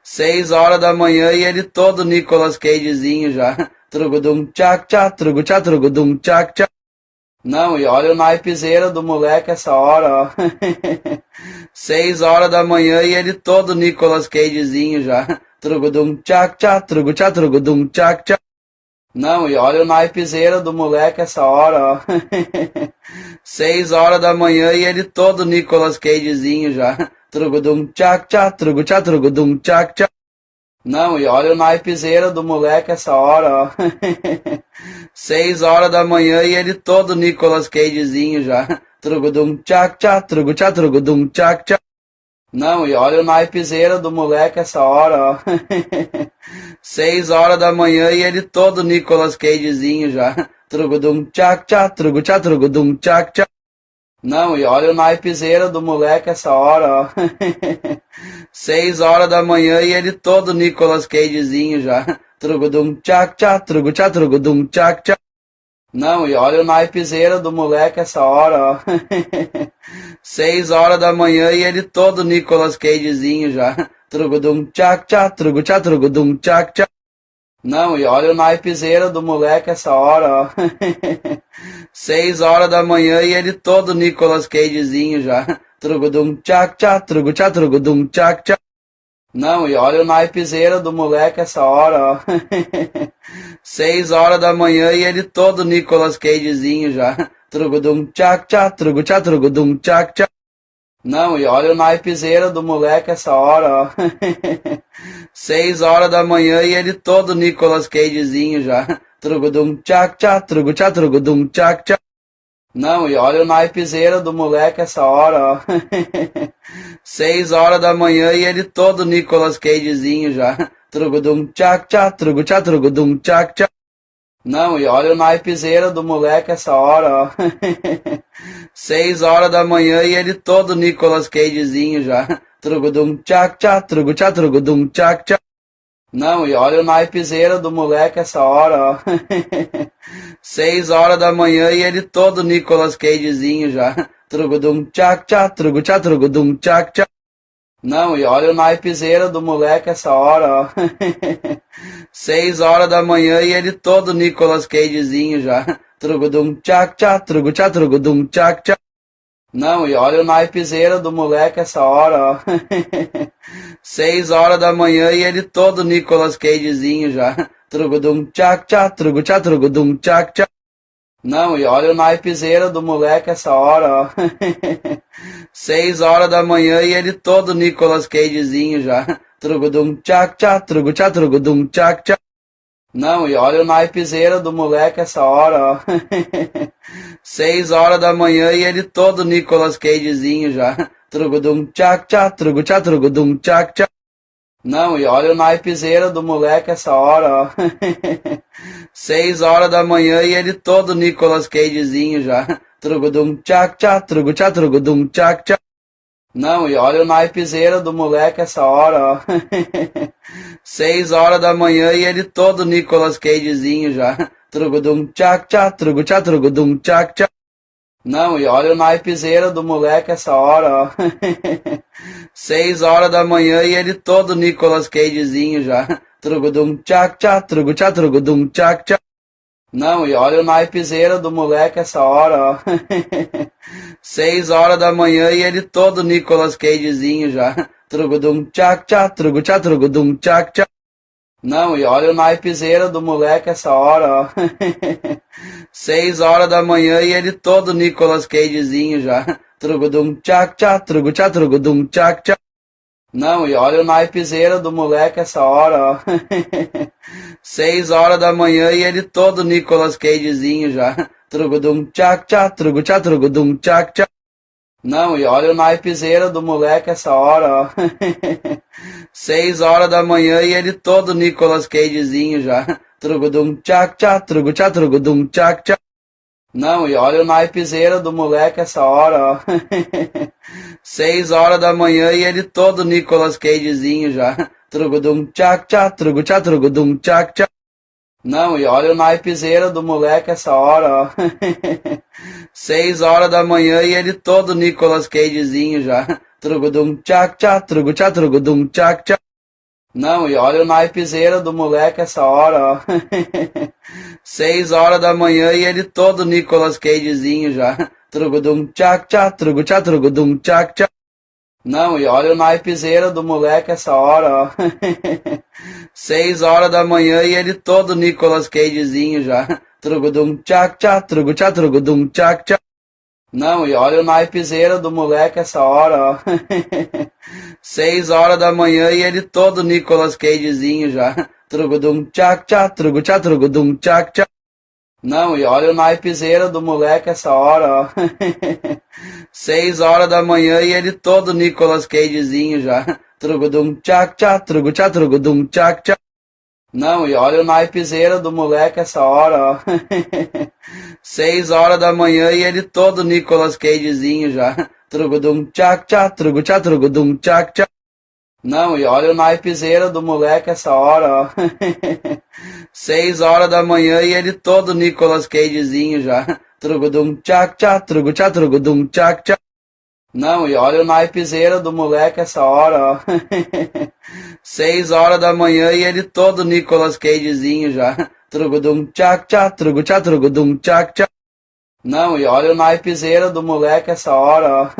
6 horas da manhã e ele todo Nicolas Cagezinho já. Trugudum tchac tchac, trugudum tchac tchac. Não, e olha o naipezeira do moleque essa hora, ó. 6 horas da manhã e ele todo Nicolas Cagezinho já. Trugudum tchac tchac, trugudum tchac tchac. Não, e olha o naipezeira do moleque essa hora, ó. 6 horas da manhã e ele todo Nicolas Cagezinho já. Trugudum tchac tchac, trugudum tchac tchac. Não, e olha o naipezeira do moleque essa hora, ó. 6 horas da manhã e ele todo Nicolas Cagezinho já. Trugudum tchac tchac, trugudum tchac tchac. Não, e olha o naipezeira do moleque essa hora, ó. 6 horas da manhã e ele todo Nicolas Cagezinho já. Trugudum tchac tchac, trugudum tchac tchac. Não, e olha o naipezeira do moleque essa hora, ó. 6 horas da manhã e ele todo Nicolas Cagezinho já. Trugudum tchac tchac, trugudum tchac tchac. Não, e olha o naipezeira do moleque essa hora, ó. 6 horas da manhã e ele todo Nicolas Cagezinho já. Trugudum tchac tchac, trugudum tchac tchac. Não, e olha o naipezeira do moleque essa hora, ó. 6 horas da manhã e ele todo Nicolas Cagezinho já. Trugudum tchac tchac, trugudum tchac tchac. Não, e olha o naipezeira do moleque essa hora, ó. 6 horas da manhã e ele todo Nicolas Cagezinho já. Trugudum tchac tchac, trugudum tchac tchac. Não, e olha o naipezeira do moleque essa hora, ó. 6 horas da manhã e ele todo Nicolas Cagezinho já. Trugudum tchac tchac, trugudum tchac tchac. Não, e olha o naipezeira do moleque essa hora, ó. 6 horas da manhã e ele todo Nicolas Cagezinho já. Trugudum tchac tchac, trugudum tchac tchac. Não, e olha o naipezeira do moleque essa hora, ó. 6 horas da manhã e ele todo Nicolas Cagezinho já. Trugudum tchac tchac, trugudum tchac tchac. Não, e olha o naipezeira do moleque essa hora, ó. 6 horas da manhã e ele todo Nicolas Cagezinho já. Trugudum tchac tchac, trugudum tchac tchac. Não, e olha o naipezeira do moleque essa hora, ó. 6 horas da manhã e ele todo Nicolas Cagezinho já. Trugudum tchac tchac, trugudum tchac tchac. Não, e olha o naipezeira do moleque essa hora, ó. 6 horas da manhã e ele todo Nicolas Cagezinho já. Trugudum tchac tchac, trugudum tchac tchac. Não, e olha o naipezeira do moleque essa hora, ó. 6 horas da manhã e ele todo Nicolas Cagezinho já. Trugudum tchac tchac, trugudum tchac tchac. Não, e olha o naipezeira do moleque essa hora, ó. 6 horas da manhã e ele todo Nicolas Cagezinho já. Trugudum tchac tchac, trugudum tchac tchac. Não, e olha o naipezeira do moleque essa hora, ó. 6 horas da manhã e ele todo Nicolas Cagezinho já. Trugudum tchac tchac, trugudum tchac tchac. Não, e olha o naipezeira do moleque essa hora, ó. 6 horas da manhã e ele todo Nicolas Cagezinho já. Trugudum tchac tchac, trugudum tchac tchac. Não, e olha o naipezeira do moleque essa hora, ó. 6 horas da manhã e ele todo Nicolas Cagezinho já. Trugudum tchac tchac, trugudum tchac tchac. Não, e olha o naipezeira do moleque essa hora, ó. 6 horas da manhã e ele todo Nicolas Cagezinho já. Trugudum tchac tchac, trugudum tchac tchac. Não, e olha o naipezeira do moleque essa hora, ó. 6 horas da manhã e ele todo Nicolas Cagezinho já. Trugudum tchac tchac, trugudum tchac tchac. Não, e olha o naipezeira do moleque essa hora, ó. 6 horas da manhã e ele todo Nicolas Cagezinho já. Trugudum tchac tchac, trugudum tchac tchac. Não, e olha o naipezeira do moleque essa hora, ó. 6 horas da manhã e ele todo Nicolas Cagezinho já. Trugudum tchac tchac, trugudum tchac tchac. Não, e olha o naipezeira do moleque essa hora, ó. 6 horas da manhã e ele todo Nicolas Cagezinho já. Trugudum tchac tchac, trugu trugudum tchac tchac. Não, e olha o naipezeira do moleque essa hora, ó. 6 horas da manhã e ele todo Nicolas Cagezinho já. Trugudum tchac tchac, trugudum tchac tchac. Não, e olha o naipezeira do moleque essa hora, ó. 6 horas da manhã e ele todo Nicolas Cagezinho já. Trugudum tchac tchac, trugudum tchac tchac. Não, e olha o naipezeira do moleque essa hora, ó. 6 horas da manhã e ele todo Nicolas Cagezinho já. Trugudum tchac tchac, trugudum tchac tchac. Não, e olha o naipezeira do moleque essa hora, ó. 6 horas da manhã e ele todo Nicolas Cagezinho já. Trugudum tchac tchac, trugudum tchac tchac. Não, e olha o naipezeira do moleque essa hora, ó. 6 horas da manhã e ele todo Nicolas Cagezinho já. Trugudum tchac tchac, trugudum tchac tchac. Não, e olha o naipezeira do moleque essa hora, ó. 6 horas da manhã e ele todo Nicolas Cagezinho já. Trugudum tchac tchac, trugudum tchac tchac. Não, e olha o naipezeira do moleque essa hora, ó. 6 horas da manhã e ele todo Nicolas Cagezinho já. Trugudum tchac tchac, trugudum tchac tchac. Não, e olha o naipezeira do moleque essa hora, ó. 6 horas da manhã e ele todo Nicolas Cagezinho já. Trugudum tchac tchac, trugudum tchac tchac. Não, e olha o naipezeira do moleque essa hora, ó.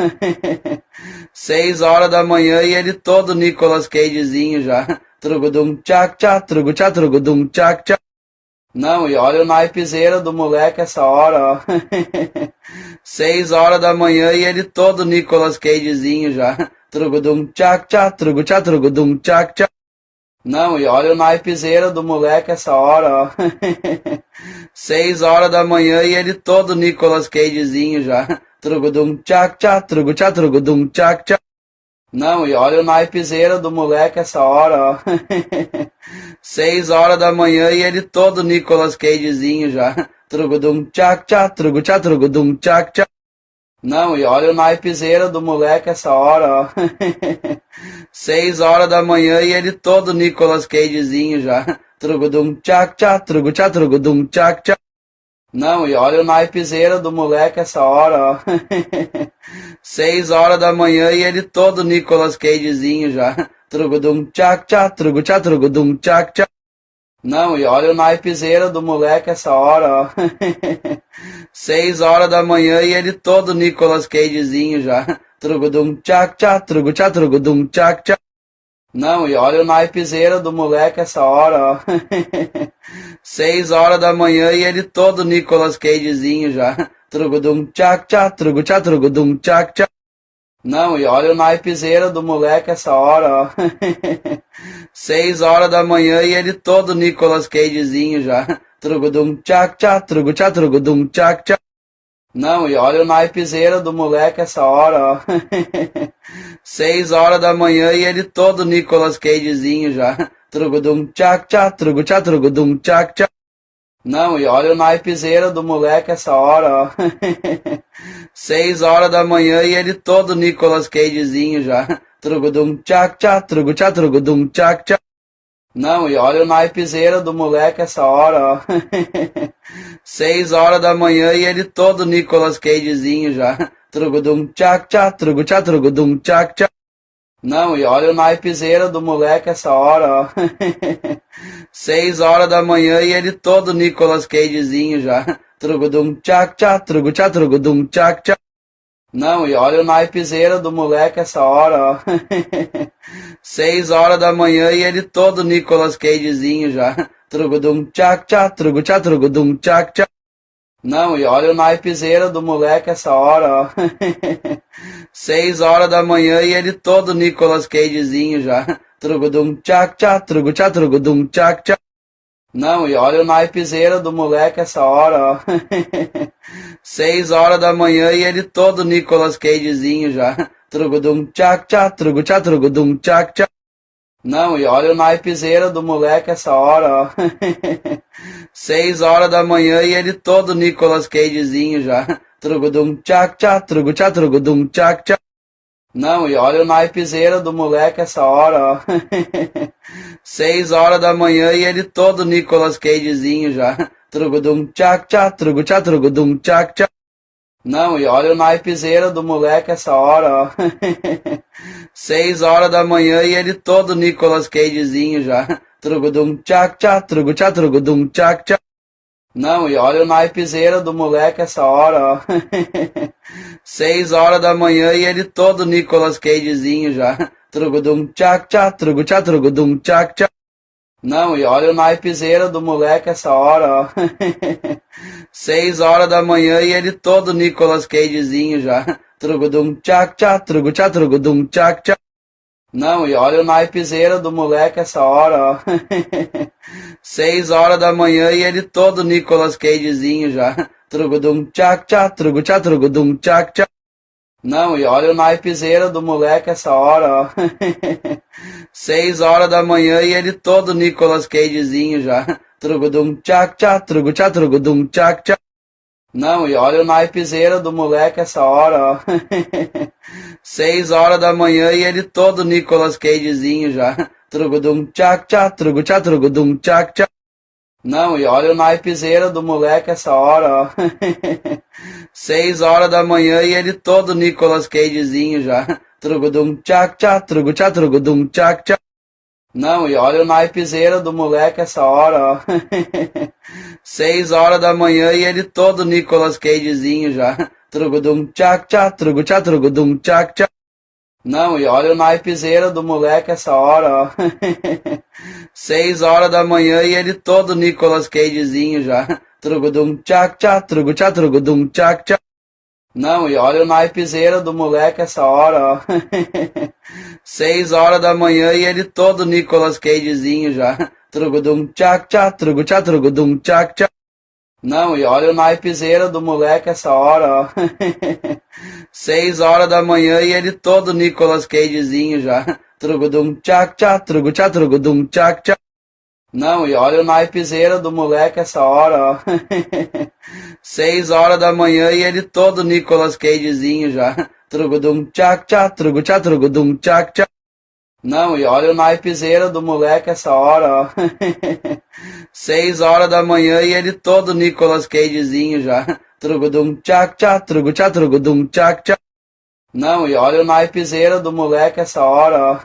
6 horas da manhã e ele todo Nicolas Cagezinho já. Trugudum tchac tchac, trugudum tchac tchac. Não, e olha o naipezeira do moleque essa hora, ó. 6 horas da manhã e ele todo Nicolas Cagezinho já. Trugudum tchac tchac, trugudum tchac tchac. Não, e olha o naipezeira do moleque essa hora, ó. 6 horas da manhã e ele todo Nicolas Cagezinho já. Trugudum tchac tchac, trugudum tchac tchac. Não, e olha o naipezeira do moleque essa hora, ó. 6 horas da manhã e ele todo Nicolas Cagezinho já. Trugudum tchac tchac, trugudum tchac tchac. Não, e olha o naipezeira do moleque essa hora, ó. 6 horas da manhã e ele todo Nicolas Cagezinho já. Trugudum tchac tchac, trugudum tchac tchac. Não, e olha o naipezeira do moleque essa hora, ó. 6 horas da manhã e ele todo Nicolas Cagezinho já. Trugudum tchac tchac, trugudum tchac tchac. Não, e olha o naipezeira do moleque essa hora, ó. 6 horas da manhã e ele todo Nicolas Cagezinho já. Trugudum tchac tchac, trugudum tchac tchac. Não, e olha o naipezeira do moleque essa hora, ó. 6 horas da manhã e ele todo Nicolas Cagezinho já. Trugudum tchac tchac, trugudum tchac tchac. Não, e olha o naipezeira do moleque essa hora, ó. 6 horas da manhã e ele todo Nicolas Cagezinho já. Trugudum tchac tchac, trugudum tchac tchac. Não, e olha o naipezeira do moleque essa hora, ó. 6 horas da manhã e ele todo Nicolas Cagezinho já. Trugudum tchac tchac, trugudum tchac tchac. Não, e olha o naipezeira do moleque essa hora, ó. 6 horas da manhã e ele todo Nicolas Cagezinho já. Trugudum tchac tchac, trugudum tchac tchac. Não, e olha o naipezeira do moleque essa hora, ó. 6 horas da manhã e ele todo Nicolas Cagezinho já. Trugudum tchac tchac, trugudum tchac tchac. Não, e olha o naipezeira do moleque essa hora, ó. 6 horas da manhã e ele todo Nicolas Cagezinho já. Trugudum tchac tchac, trugudum tchac tchac. Não, e olha o naipezeira do moleque essa hora, ó. 6 horas da manhã e ele todo Nicolas Cagezinho já. Trugudum tchac tchac, trugudum tchac tchac. Não, e olha o naipezeira do moleque essa hora, ó. 6 horas da manhã e ele todo Nicolas Cagezinho já. Trugudum tchac tchac, trugudum tchac tchac. Não, e olha o naipezeira do moleque essa hora, ó. 6 horas da manhã e ele todo Nicolas Cagezinho já. Trugudum tchac tchac, trugudum tchac tchac. Não, e olha o naipezeira do moleque essa hora, ó. 6 horas da manhã e ele todo Nicolas Cagezinho já. Trugudum tchac tchac, trugu trugudum tchac tchac. Não, e olha o naipezeira do moleque essa hora, ó. 6 horas da manhã e ele todo Nicolas Cagezinho já. Trugudum tchac tchac, trugudum tchac tchac. Não, e olha o naipezeira do moleque essa hora, ó. 6 horas da manhã e ele todo Nicolas Cagezinho já. Trugudum tchac tchac, trugudum tchac tchac. Não, e olha o naipezeira do moleque essa hora, ó. 6 horas da manhã e ele todo Nicolas Cagezinho já. Trugudum tchac tchac, trugudum tchac tchac. Não, e olha o naipezeira do moleque essa hora, ó. 6 horas da manhã e ele todo Nicolas Cagezinho já. Trugudum tchac tchac, trugudum tchac tchac. Não, e olha o naipezeira do moleque essa hora, ó. 6 horas da manhã e ele todo Nicolas Cagezinho já. Trugudum tchac tchac, trugudum tchac tchac. Não, e olha o naipezeira do moleque essa hora, ó. 6 horas da manhã e ele todo Nicolas Cagezinho já. Trugudum tchac tchac, trugudum tchac tchac. Não, e olha o naipezeira do moleque essa hora, ó. 6 horas da manhã e ele todo Nicolas Cagezinho já. Trugudum tchac tchac, trugudum tchac tchac. Não, e olha o naipezeira do moleque essa hora, ó. 6 horas da manhã e ele todo Nicolas Cagezinho já. Trugudum tchac tchac, trugudum tchac tchac. Não, e olha o naipezeira do moleque essa hora, ó. 6 horas da manhã e ele todo Nicolas Cagezinho já. Trugudum tchac tchac, trugudum tchac tchac. Não, e olha o naipezeira do moleque essa hora, ó. 6 horas da manhã e ele todo Nicolas Cagezinho já. Trugudum tchac tchac, trugudum tchac tchac. Não, e olha o naipezeira do moleque essa hora, ó. 6 horas da manhã e ele todo Nicolas Cagezinho já. Trugudum tchac tchac, trugudum tchac tchac. Não, e olha o naipezeira do moleque essa hora, ó. 6 horas da manhã e ele todo Nicolas Cagezinho já. Trugudum tchac tchac, trugudum tchac tchac. Não, e olha o naipezeira do moleque essa hora, ó. 6 horas da manhã e ele todo Nicolas Cagezinho já. Trugudum tchac tchac, trugudum tchac tchac. Não, e olha o naipezeira do moleque essa hora, ó. 6 horas da manhã e ele todo Nicolas Cagezinho já. Trugudum tchac tchac, trugudum tchac tchac. Não, e olha o naipezeira do moleque essa hora, ó.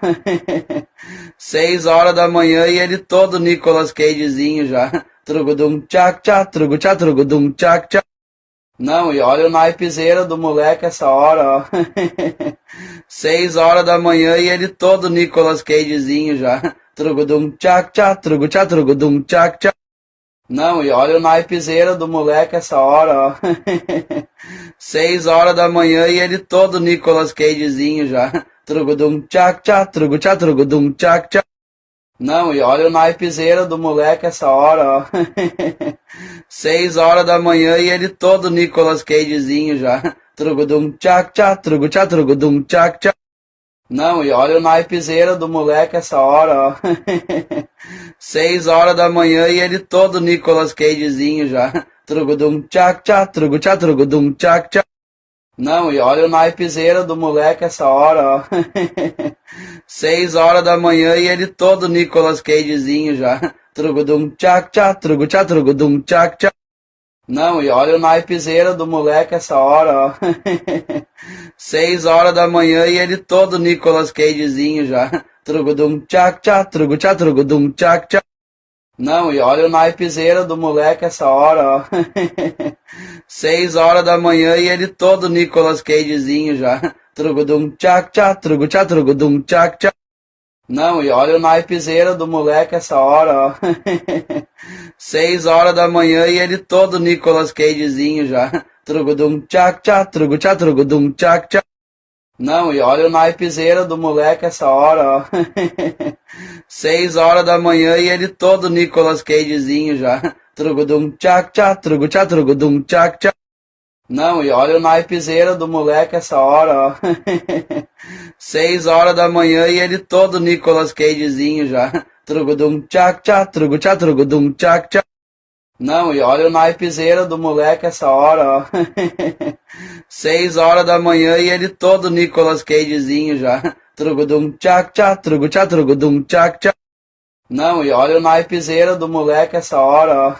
6 horas da manhã e ele todo Nicolas Cagezinho já. Trugudum tchac tchac, trugudum tchac tchac. Não, e olha o naipezeira do moleque essa hora, ó. 6 horas da manhã e ele todo Nicolas Cagezinho já. Trugudum tchac tchac, trugudum tchac tchac. Não, e olha o naipezeira do moleque essa hora, ó. 6 horas da manhã e ele todo Nicolas Cagezinho já. Trugudum tchac tchac, trugudum tchac tchac. Não, e olha o naipezeira do moleque essa hora, ó. 6 horas da manhã e ele todo Nicolas Cagezinho já. Trugudum tchac tchac, trugudum tchac tchac. Não, e olha o naipezeira do moleque essa hora, ó. 6 horas da manhã e ele todo Nicolas Cagezinho já. Trugudum tchac tchac, trugudum tchac tchac. Não, e olha o naipezeira do moleque essa hora, ó. 6 horas da manhã e ele todo Nicolas Cagezinho já. Trugudum tchac tchac, trugudum tchac tchac. Não, e olha o naipezeira do moleque essa hora, ó. 6 horas da manhã e ele todo Nicolas Cagezinho já. Trugudum tchac tchac, trugudum tchac tchac. Não, e olha o naipezeira do moleque essa hora, ó. 6 horas da manhã e ele todo Nicolas Cagezinho já. Trugudum tchac tchac, trugudum tchac tchac. Não, e olha o naipezeira do moleque essa hora, ó. 6 horas da manhã e ele todo Nicolas Cagezinho já. Trugudum tchac tchac, trugudum tchac tchac. Não, e olha o naipezeira do moleque essa hora, ó. 6 horas da manhã e ele todo Nicolas Cagezinho já. Trugudum tchac tchac, trugudum tchac tchac. Não, e olha o naipezeira do moleque essa hora, ó. 6 horas da manhã e ele todo Nicolas Cagezinho já. Trugudum tchac tchac, trugu trugudum tchac tchac. Não, e olha o naipezeira do moleque essa hora, ó. 6 horas da manhã e ele todo Nicolas Cagezinho já. Trugudum tchac tchac, trugudum tchac tchac. Não, e olha o naipezeira do moleque essa hora, ó.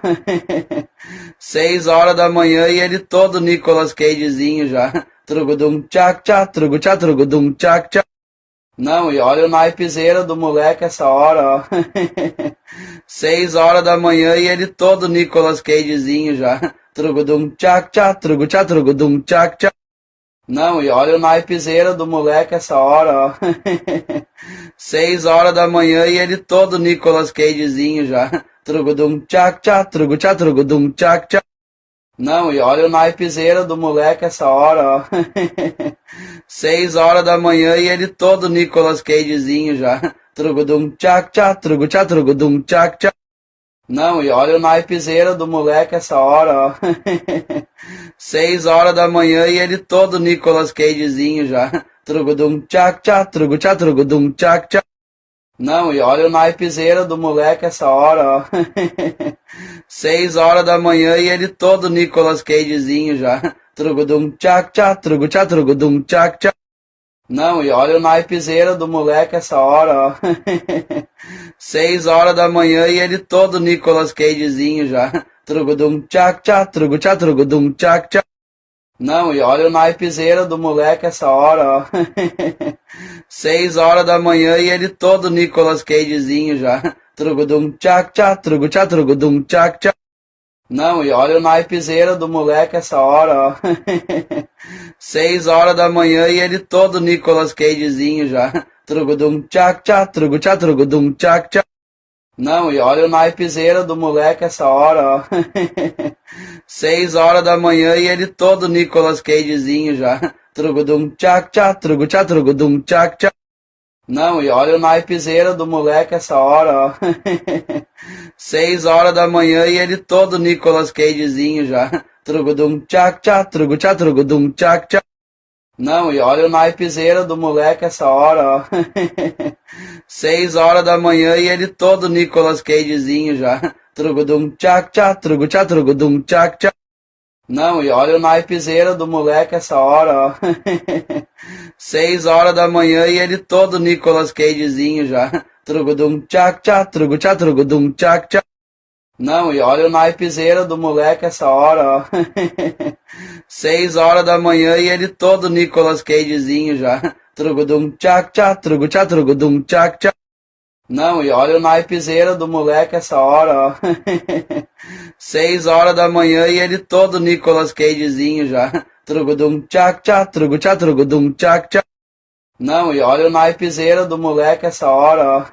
6 horas da manhã e ele todo Nicolas Cagezinho já. Trugudum tchac tchac, trugudum tchac tchac. Não, e olha o naipezeira do moleque essa hora, ó. 6 horas da manhã e ele todo Nicolas Cagezinho já. Trugudum tchac tchac, trugudum tchac tchac. Não, e olha o naipezeira do moleque essa hora, ó. 6 horas da manhã e ele todo Nicolas Cagezinho já. Trugudum tchac tchac, trugudum tchac tchac. Não, e olha o naipezeira do moleque essa hora, ó. 6 horas da manhã e ele todo Nicolas Cagezinho já. Trugudum tchac tchac, trugudum tchac tchac. Não, e olha o naipezeira do moleque essa hora, ó. 6 horas da manhã e ele todo Nicolas Cagezinho já. Trugudum tchac tchac, trugudum tchac tchac. Não, e olha o naipezeira do moleque essa hora, ó. 6 horas da manhã e ele todo Nicolas Cagezinho já. Trugudum tchac tchac, trugudum tchac tchac. Não, e olha o naipezeira do moleque essa hora, ó. 6 horas da manhã e ele todo Nicolas Cagezinho já. Trugudum tchac tchac, trugudum tchac tchac. Não, e olha o naipezeira do moleque essa hora, ó. 6 horas da manhã e ele todo Nicolas Cagezinho já. Trugudum tchac tchac, trugudum tchac tchac. Não, e olha o naipezeira do moleque essa hora, ó. 6 horas da manhã e ele todo Nicolas Cagezinho já. Trugudum tchac tchac, trugudum tchac tchac. Não, e olha o naipezeira do moleque essa hora, ó. 6 horas da manhã e ele todo Nicolas Cagezinho já. Trugudum tchac tchac, trugudum tchac tchac. Não, e olha o naipezeira do moleque essa hora, ó. 6 horas da manhã e ele todo Nicolas Cagezinho já. Trugudum tchac tchac, trugudum tchac tchac. Não, e olha o naipezeira do moleque essa hora, ó. 6 horas da manhã e ele todo Nicolas Cagezinho já. Trugudum tchac tchac, trugudum tchac tchac. Não, e olha o naipezeira do moleque essa hora, ó. 6 horas da manhã e ele todo Nicolas Cagezinho já. Trugudum tchac tchac, trugudum tchac tchac. Não, e olha o naipezeira do moleque essa hora, ó. 6 horas da manhã e ele todo Nicolas Cagezinho já. Trugudum tchac tchac, trugudum tchac tchac. Não, e olha o naipezeira do moleque essa hora, ó. 6 horas da manhã e ele todo Nicolas Cagezinho já. Trugudum tchac tchac, trugudum tchac tchac. Não, e olha o naipezeira do moleque essa hora, ó.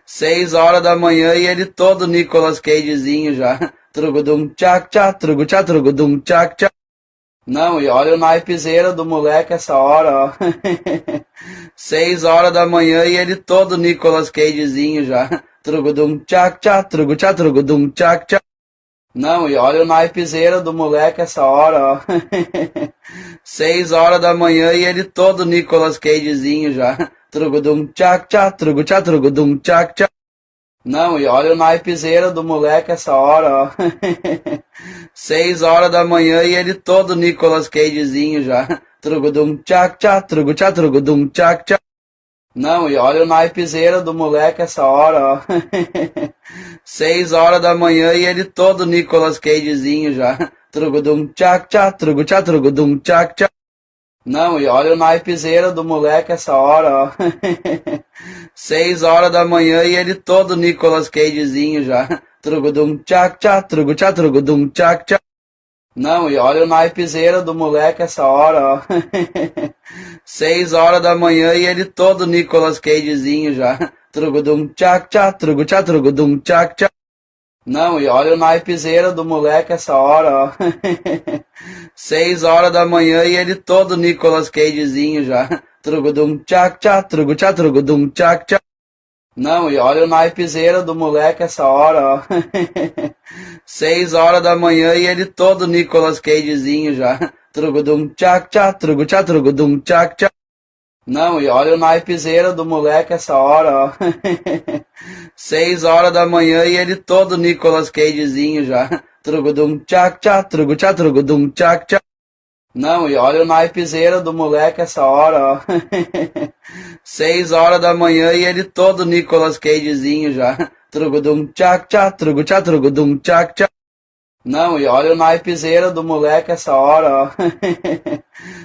6 horas da manhã e ele todo Nicolas Cagezinho já. Trugudum tchac tchac, trugudum tchac tchac. Não, e olha o naipezeira do moleque essa hora, ó. 6 horas da manhã e ele todo Nicolas Cagezinho já. Trugudum tchac tchac, trugudum tchac tchac. Não, e olha o naipezeira do moleque essa hora, ó. 6 horas da manhã e ele todo Nicolas Cagezinho já. Trugudum tchac tchac, trugudum tchac tchac. Não, e olha o naipezeira do moleque essa hora, ó. 6 horas da manhã e ele todo Nicolas Cagezinho já. Trugudum tchac tchac, trugudum tchac tchac. Não, e olha o naipezeira do moleque essa hora, ó. 6 horas da manhã e ele todo Nicolas Cagezinho já. Trugudum tchac tchac, trugudum tchac tchac. Não, e olha o naipezeira do moleque essa hora, ó. 6 horas da manhã e ele todo Nicolas Cagezinho já. Trugudum tchac tchac, trugudum tchac tchac. Não, e olha o naipezeira do moleque essa hora, ó. 6 horas da manhã e ele todo Nicolas Cagezinho já. Trugudum tchac tchac, trugudum tchac tchac. Não, e olha o naipezeira do moleque essa hora, ó. 6 horas da manhã e ele todo Nicolas Cagezinho já. Trugudum tchac tchac, trugudum tchac tchac. Não, e olha o naipezeira do moleque essa hora, ó. 6 horas da manhã e ele todo Nicolas Cagezinho já. Trugudum tchac tchac, trugu tchac, trugudum tchac tchac. Não, e olha o naipezeira do moleque essa hora, ó. 6 horas da manhã e ele todo Nicolas Cagezinho já. Trugudum tchac tchac, trugudum tchac tchac. Não, e olha o naipezeira do moleque essa hora, ó. 6 horas da manhã e ele todo Nicolas Cagezinho já. Trugudum tchac tchac, trugudum tchac tchac. Não, e olha o naipezeira do moleque essa hora, ó.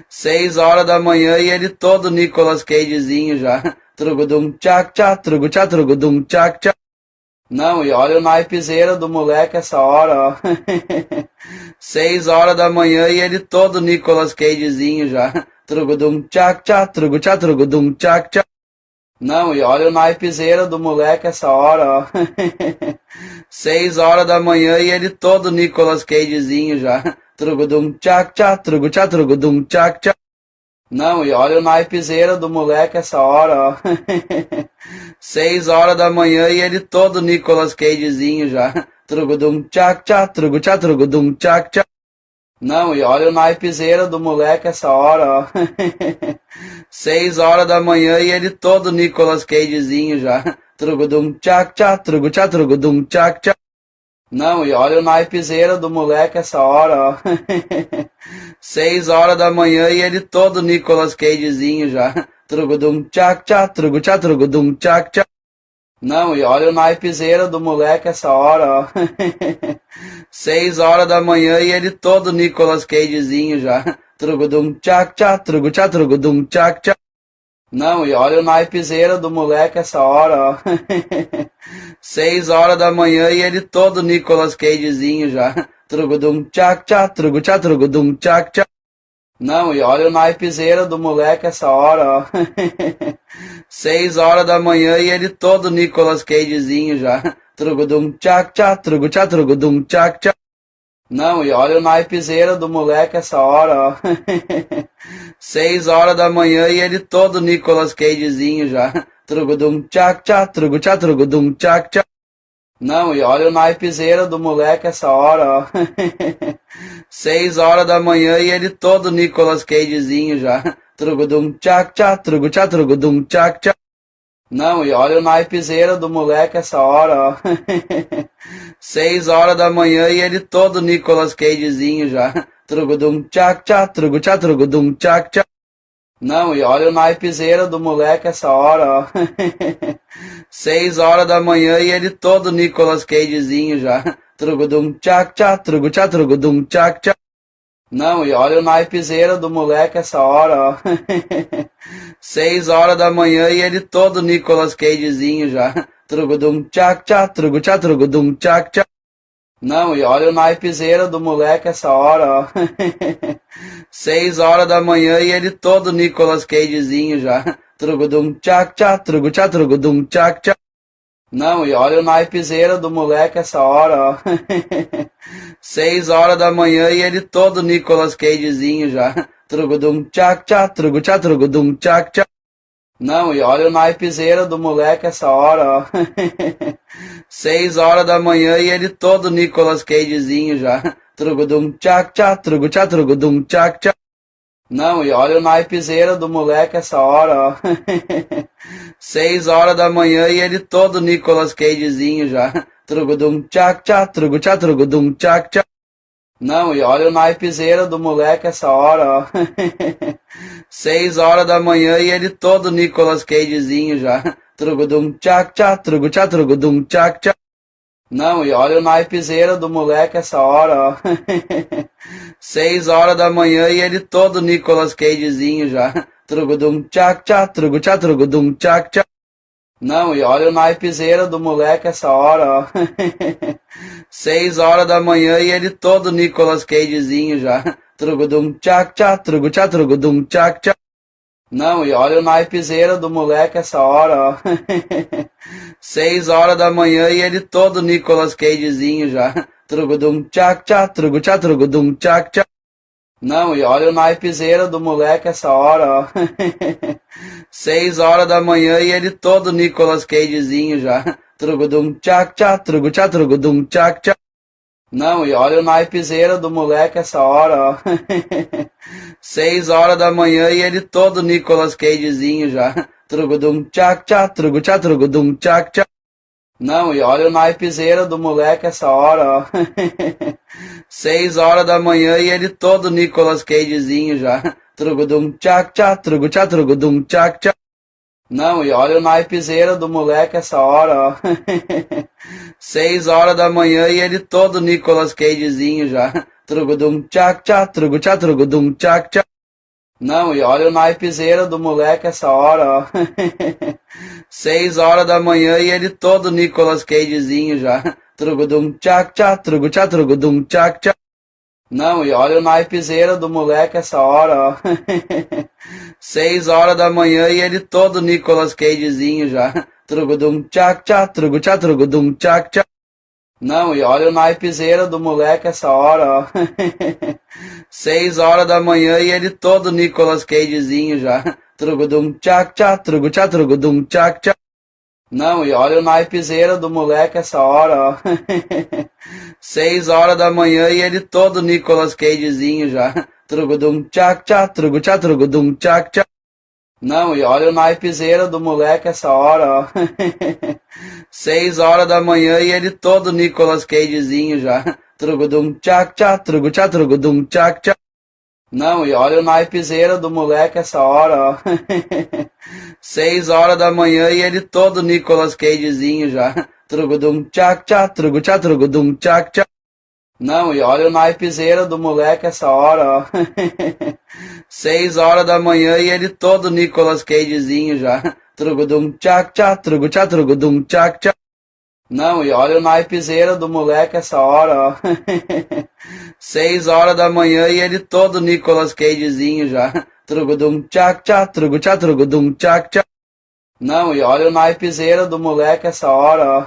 6 horas da manhã e ele todo Nicolas Cagezinho já. Trugudum tchac tchac, trugudum tchac tchac. Não, e olha o naipezeira do moleque essa hora, ó. 6 horas da manhã e ele todo Nicolas Cagezinho já. Trugudum tchac tchac, trugudum tchac tchac. Não, e olha o naipezeira do moleque essa hora, ó. 6 horas da manhã e ele todo Nicolas Cagezinho já. Trugudum tchac tchac, trugudum tchac tchac. Não, e olha o naipezeira do moleque essa hora, ó. 6 horas da manhã e ele todo Nicolas Cagezinho já. Trugudum tchac tchac, trugudum tchac tchac. Não, e olha o naipezeira do moleque essa hora, ó. 6 horas da manhã e ele todo Nicolas Cagezinho já. Trugudum tchac tchac, trugudum tchac tchac. Não, e olha o naipezeira do moleque essa hora, ó. 6 horas da manhã e ele todo Nicolas Cagezinho já. Trugudum tchac tchac, trugudum tchac tchac. Não, e olha o naipezeira do moleque essa hora, ó. 6 horas da manhã e ele todo Nicolas Cagezinho já. Trugudum tchac tchac, trugudum tchac tchac. Não, e olha o naipezeira do moleque essa hora, ó. 6 horas da manhã e ele todo Nicolas Cagezinho já. Trugudum tchac tchac, trugudum tchac tchac. Não, e olha o naipezeira do moleque essa hora, ó. 6 horas da manhã e ele todo Nicolas Cagezinho já. Trugudum tchac tchac, trugudum tchac tchac. Não, e olha o naipezeira do moleque essa hora, ó. 6 horas da manhã e ele todo Nicolas Cagezinho já. Trugudum tchac tchac, trugudum tchac tchac. Não, e olha o naipezeira do moleque essa hora, ó. 6 horas da manhã e ele todo Nicolas Cagezinho já. Trugudum tchac tchac, trugudum tchac tchac. Não, e olha o naipezeira do moleque essa hora, ó. 6 horas da manhã e ele todo Nicolas Cagezinho já. Trugudum tchac tchac, trugudum tchac tchac. Não, e olha o naipezeira do moleque essa hora, ó. 6 horas da manhã e ele todo Nicolas Cagezinho já. Trugudum tchac tchac, trugudum tchac tchac. Não, e olha o naipezeira do moleque essa hora, ó. 6 horas da manhã e ele todo Nicolas Cagezinho já. Trugudum tchac tchac, trugudum tchac tchac. Não, e olha o naipezeira do moleque essa hora, ó. 6 horas da manhã e ele todo Nicolas Cagezinho já. Trugudum tchac tchac, trugudum tchac tchac. Não, e olha o naipezeira do moleque essa hora, ó. 6 horas da manhã e ele todo Nicolas Cagezinho já. Trugudum tchac tchac, trugudum tchac tchac. Não, e olha o naipezeira do moleque essa hora, ó. 6 horas da manhã e ele todo Nicolas Cagezinho já. Trugudum tchac tchac, trugudum tchac tchac. Não, e olha o naipezeira do moleque essa hora, ó. 6 horas da manhã e ele todo Nicolas Cagezinho já. Trugudum tchac tchac, trugudum tchac tchac. Não, e olha o naipezeira do moleque essa hora, ó. 6 horas da manhã e ele todo Nicolas Cagezinho já. Trugudum tchac tchac, trugudum tchac tchac. Não, e olha o naipezeira do moleque essa hora, ó. 6 horas da manhã e ele todo Nicolas Cagezinho já. Trugudum tchac tchac, trugudum tchac tchac. Não, e olha o naipezeira do moleque essa hora, ó. 6 horas da manhã e ele todo Nicolas Cagezinho já. Trugudum tchac tchac, trugudum tchac tchac. Não, e olha o naipezeira do moleque essa hora, ó. 6 horas da manhã e ele todo Nicolas Cagezinho já. Trugudum tchac tchac, trugudum tchac tchac. Não, e olha o naipezeira do moleque essa hora, ó. 6 horas da manhã e ele todo Nicolas Cagezinho já. Trugudum tchac tchac, trugu tchac, trugudum tchac tchac. Não, e olha o naipezeira do moleque essa hora, ó. 6 horas da manhã e ele todo Nicolas Cagezinho já. Trugudum tchac tchac, trugu tchac, trugudum tchac tchac. Não, e olha o naipezeira do moleque essa hora, ó. 6 horas da manhã e ele todo Nicolas Cagezinho já. Trugudum tchac tchac, trugu tchac, trugudum tchac tchac. Não, e olha o naipezeira do moleque essa hora, ó. 6 horas da manhã e ele todo Nicolas Cagezinho já. Trugudum tchac tchac, trugu tchac, trugudum tchac tchac. Não, e olha o naipezeira do moleque essa hora, ó. 6 horas da manhã e ele todo Nicolas Cagezinho já. Trugudum tchac tchac, trugu tchac, trugudum tchac tchac. Não, e olha o naipezeira do moleque essa hora, ó. 6 horas da manhã e ele todo Nicolas Cagezinho já. Trugudum tchac tchac, trugu tchac, trugudum tchac tchac. Não, e olha o naipezeira do moleque essa hora, ó. 6 horas da manhã e ele todo Nicolas Cagezinho já. Trugudum tchac tchac, trugu tchac, trugudum tchac tchac. Não, e olha o naipezeira do moleque essa hora, ó. 6 horas da manhã e ele todo Nicolas Cagezinho já. Trugudum tchac tchac, trugu tchac, trugudum tchac tchac. Não, e olha o naipezeira do moleque essa hora, ó. 6 horas da manhã e ele todo Nicolas Cagezinho já. Trugudum tchac tchac, trugu tchac, trugudum tchac tchac. Não, e olha o naipezeira do moleque essa hora, ó. 6 horas da manhã e ele todo Nicolas Cagezinho já. Trugudum tchac tchac, trugu tchac, trugudum tchac tchac. Não, e olha o naipezeira do moleque essa hora, ó. 6 horas da manhã e ele todo Nicolas Cagezinho já. Trugudum tchac tchac, trugu tchac, trugudum tchac tchac. Não, e olha o naipezeira do moleque essa hora, ó. 6 horas da manhã e ele todo Nicolas Cagezinho já. Trugudum tchac tchac, trugu tchac, trugudum tchac tchac. Não, e olha o naipezeira do moleque essa hora, ó.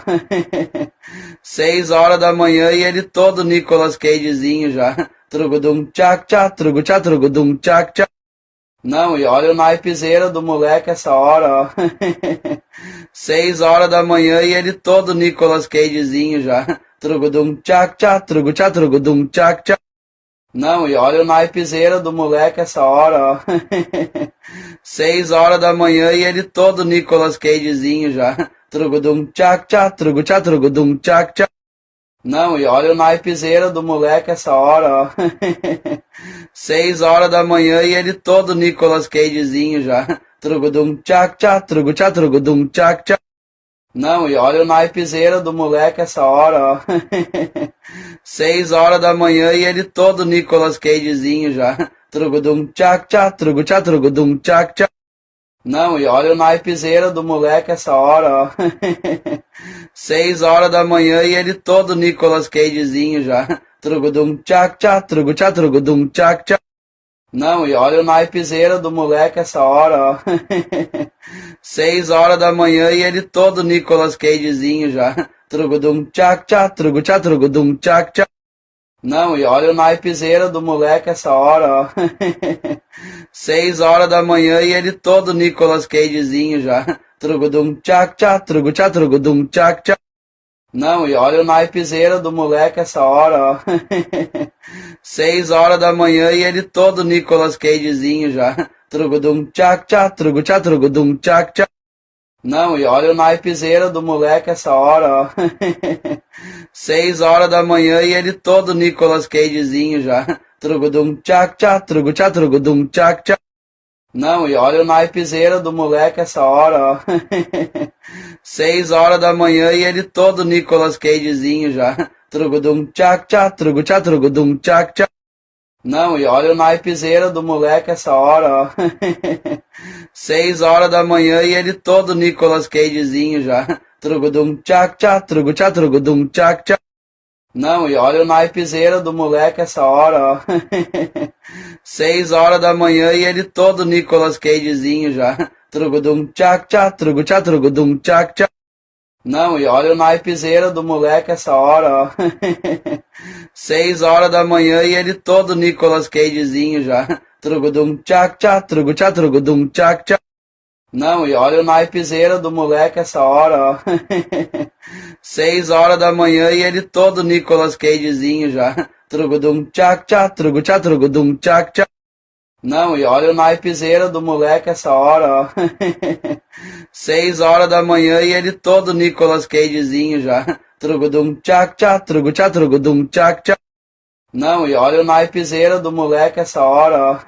6 horas da manhã e ele todo Nicolas Cagezinho já. Trugudum tchac tchac, trugu tchac, trugudum tchac tchac. Não, e olha o naipezeira do moleque essa hora, ó. 6 horas da manhã e ele todo Nicolas Cagezinho já. Trugudum tchac tchac, trugu tchac, trugudum tchac tchac. Não, e olha o naipezeira do moleque essa hora, ó. 6 horas da manhã e ele todo Nicolas Cagezinho já. Trugudum tchac tchac, trugu tchac, trugudum tchac tchac. Não, e olha o naipezeira do moleque essa hora, ó. 6 horas da manhã e ele todo Nicolas Cagezinho já. Trugudum tchac tchac, trugu tchac, trugudum tchac tchac. Não, e olha o naipezeira do moleque essa hora, ó. 6 horas da manhã e ele todo Nicolas Cagezinho já. Trugudum tchac tchac, trugu tchac, trugudum tchac tchac. Não, e olha o naipezeira do moleque essa hora, ó. 6 horas da manhã e ele todo Nicolas Cagezinho já. Trugudum tchac tchac, trugu tchac, trugudum tchac tchac. Não, e olha o naipezeira do moleque essa hora, ó. 6 horas da manhã e ele todo Nicolas Cagezinho já. Trugudum tchac tchac, trugu tchac, trugudum tchac tchac. Não, e olha o naipezeira do moleque essa hora, ó. 6 horas da manhã e ele todo Nicolas Cagezinho já. Trugudum tchac tchac, trugu tchac, trugudum tchac tchac. Não, e olha o naipezeira do moleque essa hora, ó. 6 horas da manhã e ele todo Nicolas Cagezinho já. Trugudum tchac tchac, trugu tchac, trugudum tchac tchac. Não, e olha o naipezeira do moleque essa hora, ó. 6 horas da manhã e ele todo Nicolas Cagezinho já. Trugudum tchac tchac, trugu tchac, trugudum tchac tchac. Não, e olha o naipezeira do moleque essa hora, ó. 6 horas da manhã e ele todo Nicolas Cagezinho já. Trugudum tchac tchac, trugu tchac, trugudum tchac tchac. Não, e olha o naipezeira do moleque essa hora, ó. 6 horas da manhã e ele todo Nicolas Cagezinho já. Trugudum tchac tchac, trugu tchac, trugudum tchac tchac. Não, e olha o naipezeira do moleque essa hora, ó. 6 horas da manhã e ele todo Nicolas Cagezinho já. Trugudum tchac tchac, trugu tchac, trugudum tchac tchac. Não, e olha o naipezeira do moleque essa hora, ó. 6 horas da manhã e ele todo Nicolas Cagezinho já. Trugudum tchac tchac, trugu tchac, trugudum tchac tchac. Não, e olha o naipezeira do moleque essa hora, ó. 6 horas da manhã e ele todo Nicolas Cagezinho já. Trugudum tchac tchac, trugu tchac, trugudum tchac tchac. Não, e olha o naipezeira do moleque essa hora, ó. 6 horas da manhã e ele todo Nicolas Cagezinho já. Trugudum tchac tchac, trugu tchac, trugudum tchac tchac. Não, e olha o naipezeira do moleque essa hora, ó.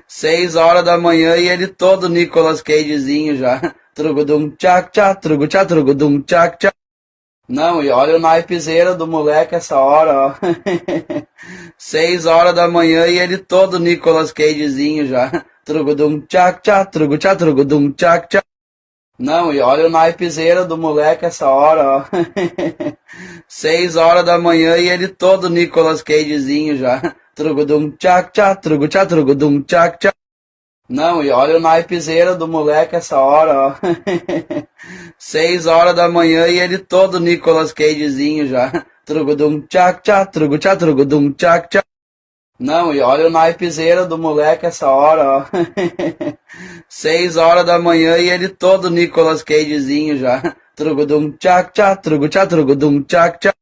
6 horas da manhã e ele todo Nicolas Cagezinho já. Trugudum tchac tchac, trugu tchac, trugudum tchac tchac. Não, e olha o naipezeira do moleque essa hora, ó. 6 horas da manhã e ele todo Nicolas Cagezinho já. Trugudum tchac tchac, trugu tchac, trugudum tchac tchac. Não, e olha o naipezeira do moleque essa hora, ó. 6 horas da manhã e ele todo Nicolas Cagezinho já. Trugudum tchac tchac, trugu tchac, trugudum tchac tchac. Não, e olha o naipezeira do moleque essa hora, ó. 6 horas da manhã e ele todo Nicolas Cagezinho já. Trugudum tchac tchac, trugu tchac, trugudum tchac tchac. Não, e olha o naipezeira do moleque essa hora, ó. 6 horas da manhã e ele todo Nicolas Cagezinho já. Trugudum tchac tchac, trugu tchac, trugudum tchac tchac.